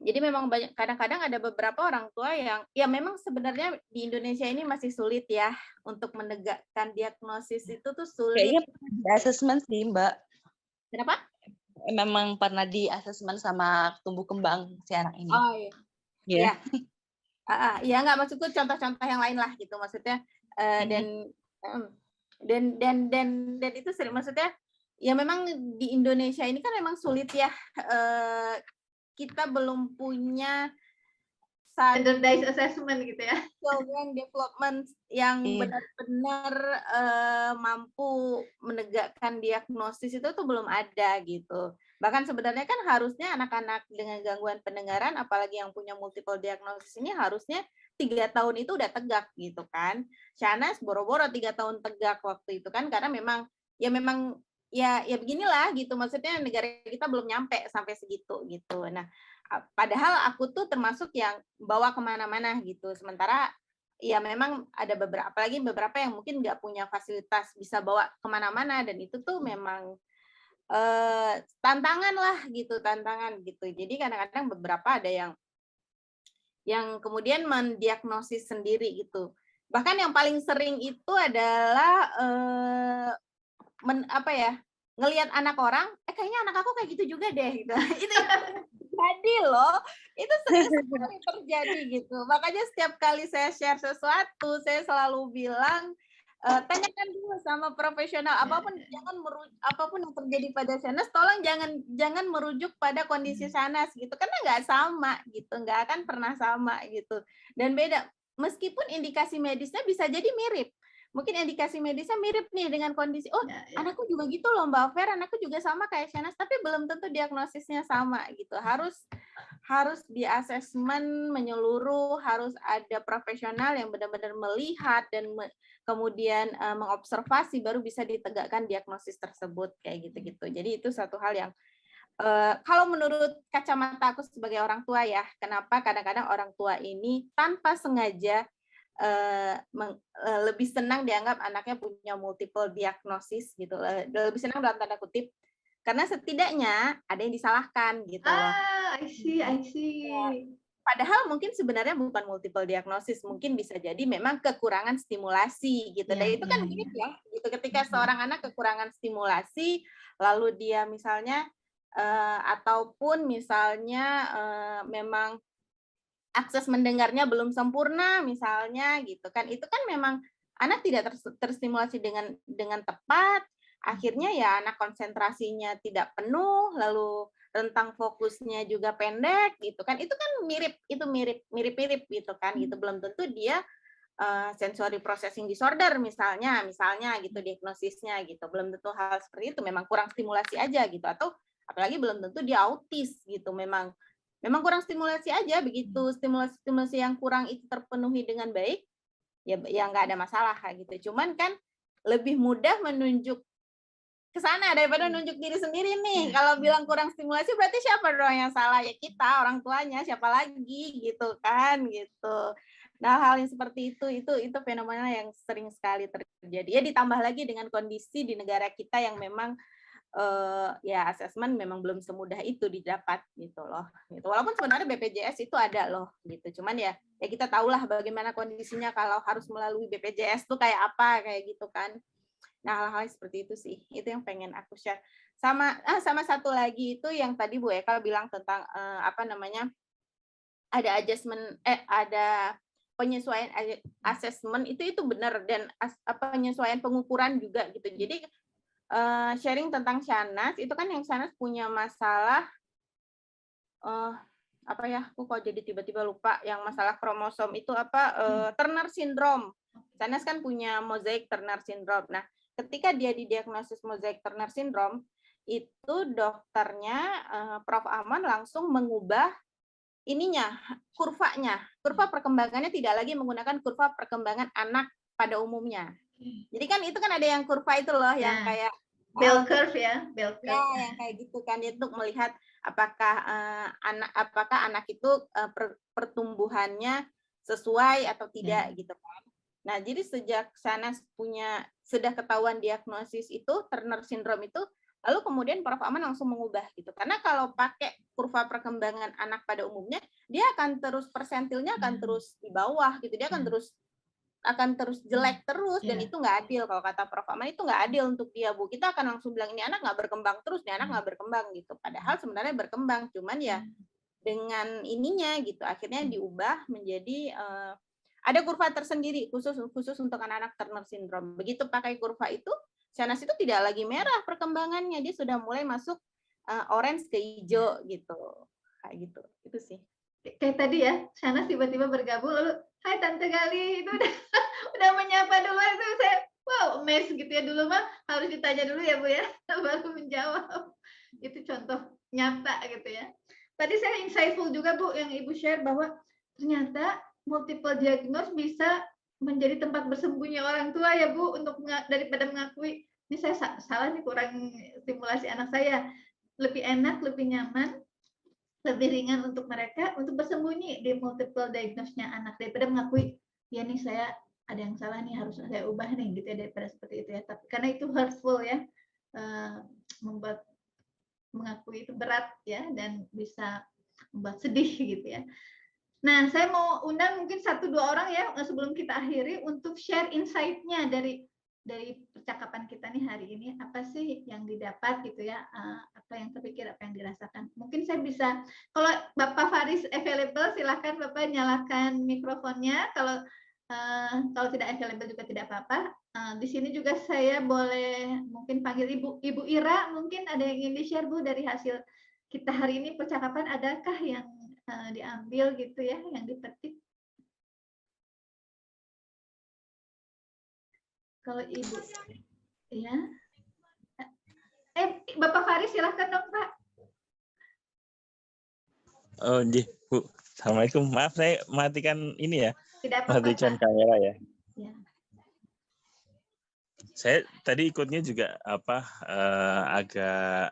jadi memang banyak, kadang-kadang ada beberapa orang tua yang ya memang sebenarnya di Indonesia ini masih sulit ya untuk menegakkan diagnosis, itu tuh sulit. Kayaknya pernah di assessment sih Mbak. Kenapa? Memang pernah di assessment sama tumbuh kembang si anak ini. Oh iya. Yeah. Ya nggak, maksudku contoh-contoh yang lain lah gitu maksudnya. Dan itu sering, maksudnya ya memang di Indonesia ini kan memang sulit ya, kita belum punya standardized assessment gitu ya, program development yang benar-benar mampu menegakkan diagnosis itu tuh belum ada gitu. Bahkan sebenarnya kan harusnya anak-anak dengan gangguan pendengaran, apalagi yang punya multiple diagnosis ini, harusnya 3 tahun itu udah tegak gitu kan. Shanas boro-boro 3 tahun tegak waktu itu kan, karena memang ya beginilah gitu, maksudnya negara kita belum nyampe sampai segitu gitu. Nah, padahal aku tuh termasuk yang bawa kemana-mana gitu, sementara ya memang ada beberapa, apalagi beberapa yang mungkin nggak punya fasilitas bisa bawa kemana-mana, dan itu tuh memang tantangan gitu. Jadi kadang-kadang beberapa ada yang kemudian mendiagnosis sendiri gitu. Bahkan yang paling sering itu adalah ngelihat anak orang, kayaknya anak aku kayak gitu juga deh gitu. Itu jadi loh, itu sering sekali terjadi gitu. Makanya setiap kali saya share sesuatu, saya selalu bilang, tanyakan dulu sama profesional, apapun yang terjadi pada Shanas, tolong jangan merujuk pada kondisi Shanas gitu, karena nggak sama gitu, nggak akan pernah sama gitu, dan beda. Meskipun indikasi medisnya bisa jadi mirip. Mungkin indikasi medisnya mirip nih dengan kondisi, anakku juga gitu loh Mbak Fer, anakku juga sama kayak Shanas, tapi belum tentu diagnosisnya sama gitu. Harus di asesmen menyeluruh, harus ada profesional yang benar-benar melihat dan kemudian mengobservasi, baru bisa ditegakkan diagnosis tersebut kayak gitu-gitu. Jadi itu satu hal yang kalau menurut kacamata aku sebagai orang tua ya, kenapa kadang-kadang orang tua ini tanpa sengaja lebih senang dianggap anaknya punya multiple diagnosis gitu, lebih senang dalam tanda kutip, karena setidaknya ada yang disalahkan gitu. I see. Padahal mungkin sebenarnya bukan multiple diagnosis, mungkin bisa jadi memang kekurangan stimulasi gitu. Dan itu kan mirip ya, gitu. Ketika seorang anak kekurangan stimulasi, lalu dia misalnya ataupun misalnya memang akses mendengarnya belum sempurna misalnya gitu kan, itu kan memang anak tidak terstimulasi dengan tepat, akhirnya ya anak konsentrasinya tidak penuh, lalu rentang fokusnya juga pendek gitu kan, itu kan mirip gitu kan, gitu. Belum tentu dia sensory processing disorder misalnya gitu diagnosisnya gitu, belum tentu hal seperti itu, memang kurang stimulasi aja gitu, atau apalagi belum tentu dia autis gitu, memang kurang stimulasi aja. Begitu stimulasi yang kurang itu terpenuhi dengan baik, ya nggak ada masalah gitu. Cuman kan lebih mudah menunjuk ke sana daripada nunjuk diri sendiri nih. Kalau bilang kurang stimulasi berarti siapa dong yang salah? Ya kita, orang tuanya, siapa lagi gitu kan gitu. Nah, hal yang seperti itu fenomena yang sering sekali terjadi. Ya ditambah lagi dengan kondisi di negara kita yang memang ya asesmen memang belum semudah itu didapat gitu loh. Gitu. Walaupun sebenarnya BPJS itu ada loh gitu. Cuman ya kita tahulah bagaimana kondisinya kalau harus melalui BPJS tuh kayak apa kayak gitu kan. Nah, hal-hal seperti itu sih. Itu yang pengen aku share. Sama satu lagi itu yang tadi Bu Eka bilang tentang ada adjustment ada penyesuaian asesmen itu benar, dan penyesuaian pengukuran juga gitu. Jadi sharing tentang Shanas itu kan yang Shanas punya masalah aku kok jadi tiba-tiba lupa yang masalah kromosom itu Turner syndrome. Shanas kan punya mosaic Turner syndrome. Nah, ketika dia didiagnosis mosaic Turner syndrome, itu dokternya Prof. Aman langsung mengubah kurvanya. Kurva perkembangannya tidak lagi menggunakan kurva perkembangan anak pada umumnya. Jadi kan itu kan ada yang kurva itu loh, yang kayak bell curve ya, bell curve. Ya, yang kayak gitu kan, itu melihat apakah anak itu pertumbuhannya sesuai atau tidak gitu kan. Nah, jadi sejak Shanas sudah ketahuan diagnosis itu Turner syndrome itu, lalu kemudian Prof. Aman langsung mengubah gitu. Karena kalau pakai kurva perkembangan anak pada umumnya, dia akan terus persentilnya akan terus di bawah gitu. Dia akan terus jelek terus, dan itu nggak adil. Kalau kata Prof. Aman itu nggak adil untuk dia, Bu. Kita akan langsung bilang ini anak nggak berkembang terus, ini anak nggak berkembang gitu. Padahal sebenarnya berkembang, cuman ya dengan ininya gitu, akhirnya diubah menjadi ada kurva tersendiri khusus untuk anak-anak Turner syndrome. Begitu pakai kurva itu, Shanas itu tidak lagi merah perkembangannya, dia sudah mulai masuk orange ke hijau gitu. Kayak gitu. Itu sih. Kayak tadi ya, Shanas tiba-tiba bergabung lalu, "Hai Tante Gali," itu udah menyapa dulu, itu saya wow, amazed gitu ya. Dulu mah harus ditanya dulu ya Bu ya, baru menjawab. Itu contoh nyata gitu ya. Tadi saya insightful juga Bu yang Ibu share bahwa ternyata multiple diagnosis bisa menjadi tempat bersembunyi orang tua ya Bu, untuk daripada mengakui ini saya salah nih, kurang stimulasi anak saya. Lebih enak, lebih nyaman, lebih ringan untuk mereka untuk bersembunyi di multiple diagnosisnya anak daripada mengakui ya nih saya ada yang salah nih, harus saya ubah nih gitu ya, daripada seperti itu ya. Tapi karena itu hurtful ya, membuat mengakui itu berat ya, dan bisa membuat sedih gitu ya. Nah, saya mau undang mungkin 1-2 orang ya sebelum kita akhiri untuk share insight-nya dari percakapan kita nih hari ini. Apa sih yang didapat gitu ya, apa yang terpikir, apa yang dirasakan. Mungkin saya bisa, kalau Bapak Faris available, silakan Bapak nyalakan mikrofonnya. Kalau tidak available juga tidak apa-apa. Di sini juga saya boleh mungkin panggil Ibu Ira, mungkin ada yang ingin di-share Bu dari hasil kita hari ini percakapan, adakah yang diambil gitu ya, yang dipetik? Kalau Ibu ya, Bapak Faris silahkan dong Pak. Oh Bu, assalamualaikum, maaf saya matikan ini ya. Tidak apa-apa, matikan kamera ya. Ya. Saya tadi ikutnya juga agak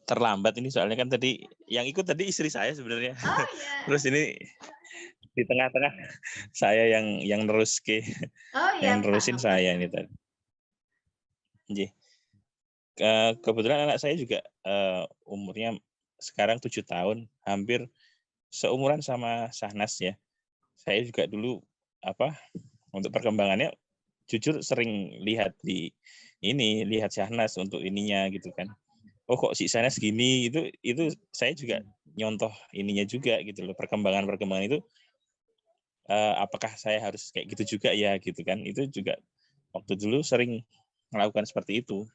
terlambat ini, soalnya kan tadi yang ikut tadi istri saya sebenarnya. Oh, yeah. Terus ini di tengah-tengah saya yang terus yang terusin saya ini tadi. Kebetulan anak saya juga umurnya sekarang 7 tahun, hampir seumuran sama Sahnas ya. Saya juga dulu untuk perkembangannya jujur sering lihat lihat Sahnas untuk ininya gitu kan. Oh kok si Sahnas gini, itu saya juga nyontoh ininya juga gitu loh, perkembangan itu apakah saya harus kayak gitu juga ya gitu kan. Itu juga waktu dulu sering melakukan seperti itu.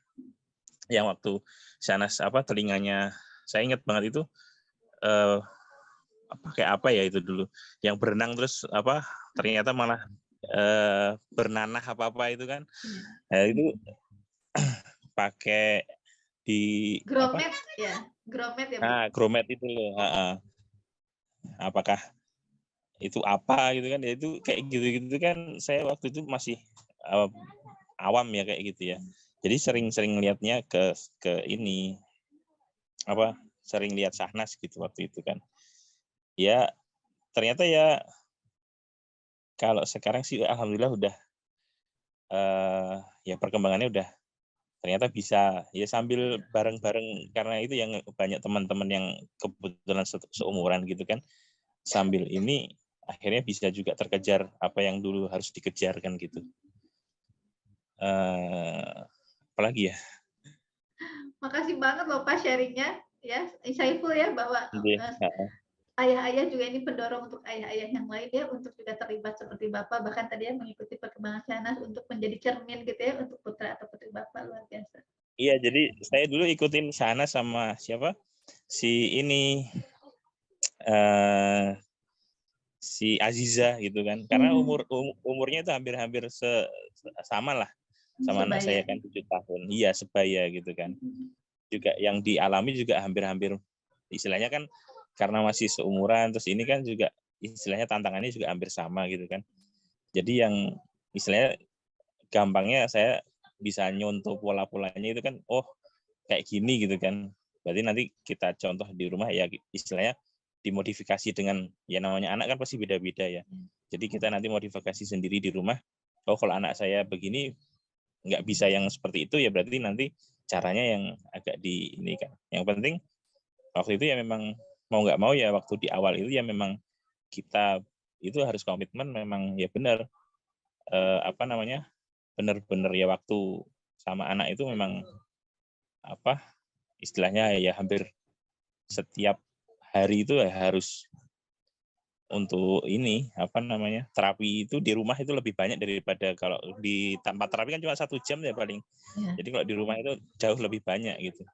Yang waktu Sahnas telinganya, saya ingat banget itu pakai apa ya itu dulu, yang berenang terus ternyata malah bernanah apa itu kan. Nah, itu pakai di Gromet ya, Gromet ya. Nah, Gromet itu loh. Apakah itu apa gitu kan? Ya itu kayak gitu-gitu kan, saya waktu itu masih awam ya kayak gitu ya. Jadi sering lihatnya ke ini sering lihat Sahnas gitu waktu itu kan. Ya ternyata ya kalau sekarang sih alhamdulillah udah ya perkembangannya udah ternyata bisa ya sambil bareng-bareng, karena itu yang banyak teman-teman yang kebetulan seumuran gitu kan, sambil ini akhirnya bisa juga terkejar apa yang dulu harus dikejar kan gitu. Apalagi ya. Makasih banget loh Pak sharingnya ya, insightful ya, bahwa ayah-ayah juga ini pendorong untuk ayah-ayah yang lain ya untuk juga terlibat seperti Bapak, bahkan tadi ya mengikuti perkembangan Sahnas untuk menjadi cermin gitu ya untuk putra atau putri Bapak. Luar biasa. Iya, jadi saya dulu ikutin Sahnas sama siapa? Si ini si Aziza gitu kan. Karena umurnya itu hampir sama lah sama anak saya kan, 7 tahun. Iya, sebaya gitu kan. Juga yang dialami juga hampir-hampir, istilahnya kan karena masih seumuran, terus ini kan juga istilahnya tantangannya juga hampir sama gitu kan. Jadi yang istilahnya gampangnya saya bisa nyontoh pola-polanya itu kan, oh kayak gini gitu kan. Berarti nanti kita contoh di rumah ya, istilahnya dimodifikasi dengan, ya namanya anak kan pasti beda-beda ya. Jadi kita nanti modifikasi sendiri di rumah. Oh kalau anak saya begini nggak bisa yang seperti itu, ya berarti nanti caranya yang agak di ini kan. Yang penting waktu itu ya memang mau nggak mau ya, waktu di awal itu ya memang kita itu harus komitmen, memang ya benar benar-benar ya waktu sama anak itu memang istilahnya ya hampir setiap hari itu ya harus untuk ini terapi itu di rumah itu lebih banyak daripada kalau di tempat terapi kan cuma 1 jam ya paling. Jadi kalau di rumah itu jauh lebih banyak gitu.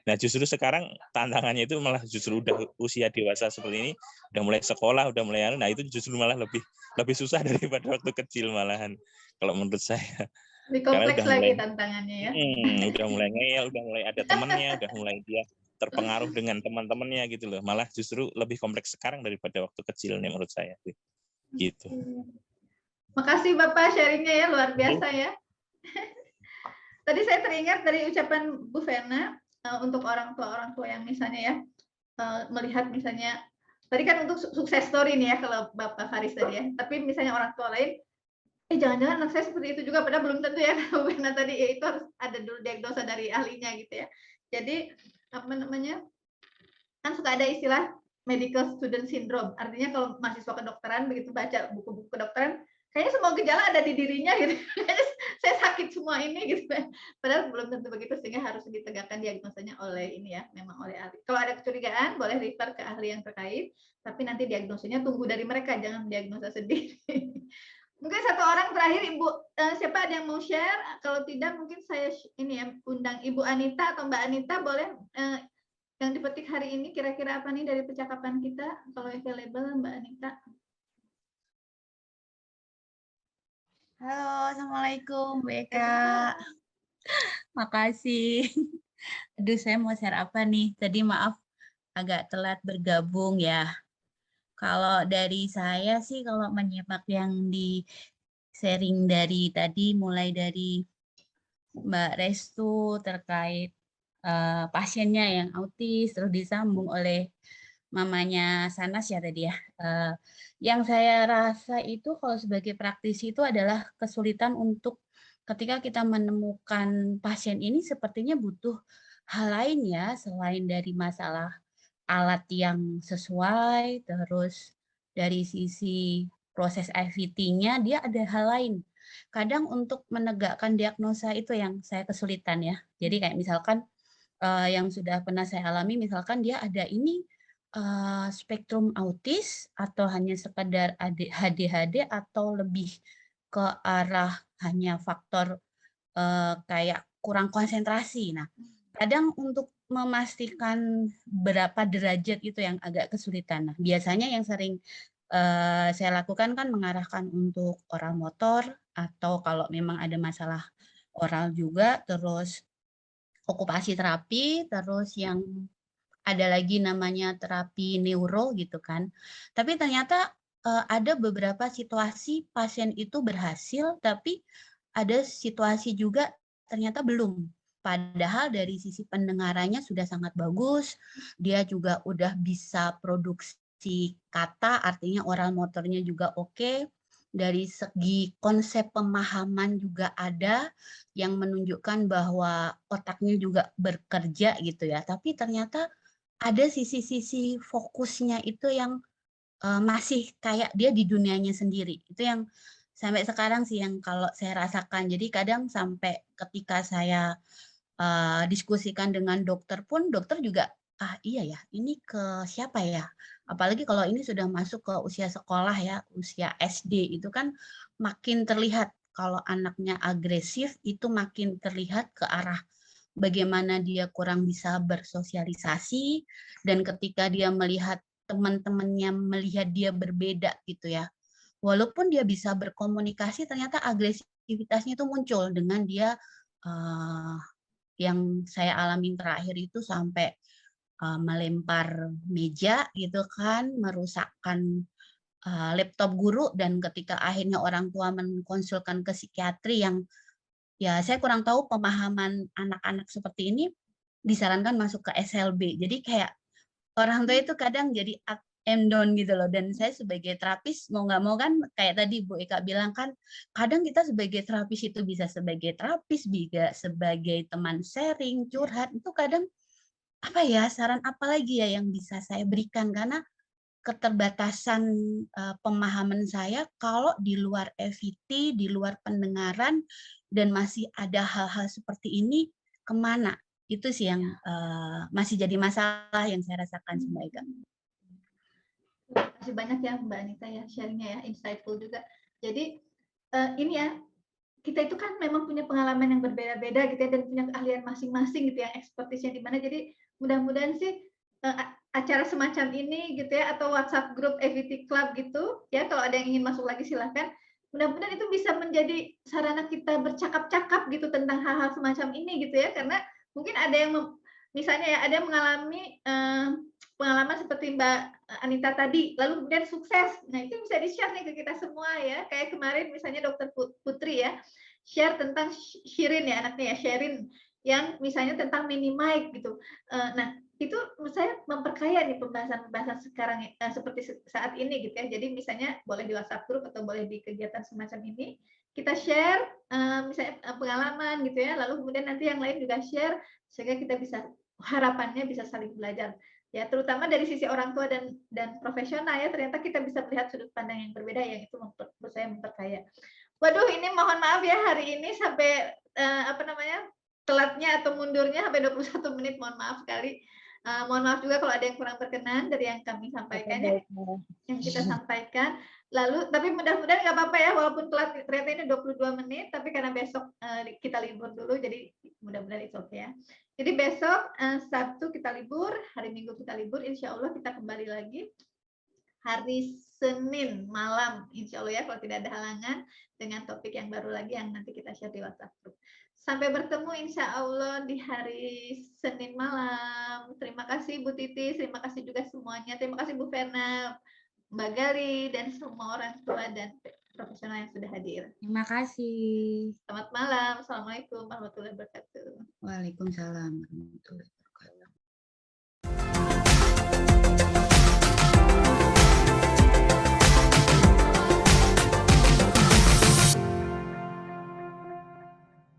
Nah justru sekarang tantangannya itu malah justru udah usia dewasa seperti ini, udah mulai sekolah, udah mulai nah itu justru malah lebih susah daripada waktu kecil malahan kalau menurut saya. Lebih kompleks lagi tantangannya ya. Udah mulai ngeyel, udah mulai ada temennya, udah mulai dia terpengaruh dengan teman-temannya gitu loh. Malah justru lebih kompleks sekarang daripada waktu kecil nih menurut saya. Gitu. Makasih Bapak sharingnya ya, luar biasa ya. Tadi saya teringat dari ucapan Bu Vena untuk orang tua yang misalnya ya melihat misalnya tadi kan untuk sukses story nih ya kalau Bapak Faris tadi ya. Tapi misalnya orang tua lain, jangan-jangan anak saya seperti itu juga, padahal belum tentu ya. Bu Vena tadi ya itu harus ada dulu diagnosa dari ahlinya gitu ya. Jadi kan suka ada istilah medical student syndrome. Artinya kalau mahasiswa kedokteran begitu baca buku-buku kedokteran, kayaknya semua gejala ada di dirinya gitu. Saya sakit semua ini gitu. Padahal belum tentu begitu, sehingga harus ditegakkan diagnosanya oleh ini ya, memang oleh ahli. Kalau ada kecurigaan boleh refer ke ahli yang terkait, tapi nanti diagnosanya tunggu dari mereka, jangan diagnosa sendiri. Mungkin satu orang terakhir, Ibu, siapa ada yang mau share? Kalau tidak mungkin saya ini ya undang Ibu Anita atau Mbak Anita, boleh yang dipetik hari ini kira-kira apa nih dari percakapan kita, kalau available Mbak Anita. Halo, Assalamualaikum Bu Eka. Makasih. Aduh, saya mau share apa nih? Tadi maaf agak telat bergabung ya. Kalau dari saya sih, kalau menyimak yang di sharing dari tadi, mulai dari Mbak Restu terkait pasiennya yang autis, terus disambung oleh mamanya Sanas ya tadi ya. Yang saya rasa itu kalau sebagai praktisi itu adalah kesulitan untuk ketika kita menemukan pasien ini sepertinya butuh hal lain ya, selain dari masalah alat yang sesuai, terus dari sisi proses IVT-nya dia ada hal lain. Kadang untuk menegakkan diagnosa itu yang saya kesulitan ya. Jadi kayak misalkan yang sudah pernah saya alami, misalkan dia ada ini spektrum autis atau hanya sekedar ADHD atau lebih ke arah hanya faktor kayak kurang konsentrasi. Nah, kadang untuk memastikan berapa derajat itu yang agak kesulitan. Nah, biasanya yang sering saya lakukan kan mengarahkan untuk oral motor atau kalau memang ada masalah oral juga, terus okupasi terapi, terus yang ada lagi namanya terapi neuro gitu kan. Tapi ternyata ada beberapa situasi pasien itu berhasil, tapi ada situasi juga ternyata belum. Padahal dari sisi pendengarannya sudah sangat bagus, dia juga udah bisa produksi kata, artinya oral motornya juga oke. Dari segi konsep pemahaman juga ada yang menunjukkan bahwa otaknya juga bekerja gitu ya. Tapi ternyata ada sisi-sisi fokusnya itu yang masih kayak dia di dunianya sendiri. Itu yang sampai sekarang sih yang kalau saya rasakan. Jadi kadang sampai ketika saya diskusikan dengan dokter pun, dokter juga, iya ya, ini ke siapa ya? Apalagi kalau ini sudah masuk ke usia sekolah ya, usia SD, itu kan makin terlihat kalau anaknya agresif, itu makin terlihat ke arah bagaimana dia kurang bisa bersosialisasi, dan ketika dia melihat teman-temannya melihat dia berbeda gitu ya, walaupun dia bisa berkomunikasi, ternyata agresivitasnya itu muncul dengan dia yang saya alami terakhir itu sampai melempar meja gitu kan, merusakkan laptop guru, dan ketika akhirnya orang tua mengkonsulkan ke psikiatri yang ya saya kurang tahu pemahaman anak-anak seperti ini, disarankan masuk ke SLB. Jadi kayak orang tua itu kadang jadi up and down gitu loh. Dan saya sebagai terapis mau nggak mau kan kayak tadi Bu Eka bilang kan, kadang kita sebagai terapis itu bisa sebagai terapis, bisa sebagai teman sharing, curhat. Itu kadang apa ya, saran apa lagi ya yang bisa saya berikan, karena keterbatasan pemahaman saya kalau di luar EVT, di luar pendengaran, dan masih ada hal-hal seperti ini, kemana? Itu sih yang masih jadi masalah yang saya rasakan, Mbak Eka. Terima kasih banyak ya Mbak Anita ya, sharingnya ya, insightful juga. Jadi ini ya, kita itu kan memang punya pengalaman yang berbeda-beda gitu ya, dan punya keahlian masing-masing gitu ya, ekspertisnya di mana. Jadi mudah-mudahan sih acara semacam ini gitu ya, atau WhatsApp grup EVT Club gitu ya, kalau ada yang ingin masuk lagi silahkan. Mudah-mudahan itu bisa menjadi sarana kita bercakap-cakap gitu tentang hal-hal semacam ini gitu ya, karena mungkin ada yang misalnya ya, ada yang mengalami pengalaman seperti Mbak Anita tadi, lalu kemudian sukses. Nah, itu bisa di-share nih ke kita semua ya. Kayak kemarin misalnya Dokter Putri ya, share tentang Shirin ya, anaknya ya, Sherin, yang misalnya tentang mini mic gitu. Nah, itu menurut saya memperkaya nih pembahasan-pembahasan sekarang seperti saat ini gitu ya. Jadi misalnya boleh di WhatsApp group atau boleh di kegiatan semacam ini, kita share misalnya pengalaman gitu ya, lalu kemudian nanti yang lain juga share, sehingga kita bisa, harapannya bisa saling belajar. Ya, terutama dari sisi orang tua dan profesional ya, ternyata kita bisa melihat sudut pandang yang berbeda, yang itu menurut saya memperkaya. Waduh, ini mohon maaf ya hari ini sampai telatnya atau mundurnya sampai 21 menit, mohon maaf sekali. Mohon maaf juga kalau ada yang kurang berkenan dari yang kami sampaikan ya, yang kita sampaikan. Lalu, tapi mudah-mudahan nggak apa-apa ya, walaupun telat ternyata ini 22 menit, tapi karena besok kita libur dulu, jadi mudah-mudahan itu oke ya. Jadi besok Sabtu kita libur, hari Minggu kita libur, insya Allah kita kembali lagi hari Senin malam, insya Allah ya, kalau tidak ada halangan, dengan topik yang baru lagi yang nanti kita share di WhatsApp group. Sampai bertemu insya Allah di hari Senin malam. Terima kasih Bu Titi, terima kasih juga semuanya. Terima kasih Bu Verna, Mbak Gali, dan semua orang tua dan profesional yang sudah hadir. Terima kasih. Selamat malam. Assalamualaikum warahmatullahi wabarakatuh. Waalaikumsalam warahmatullahi wabarakatuh.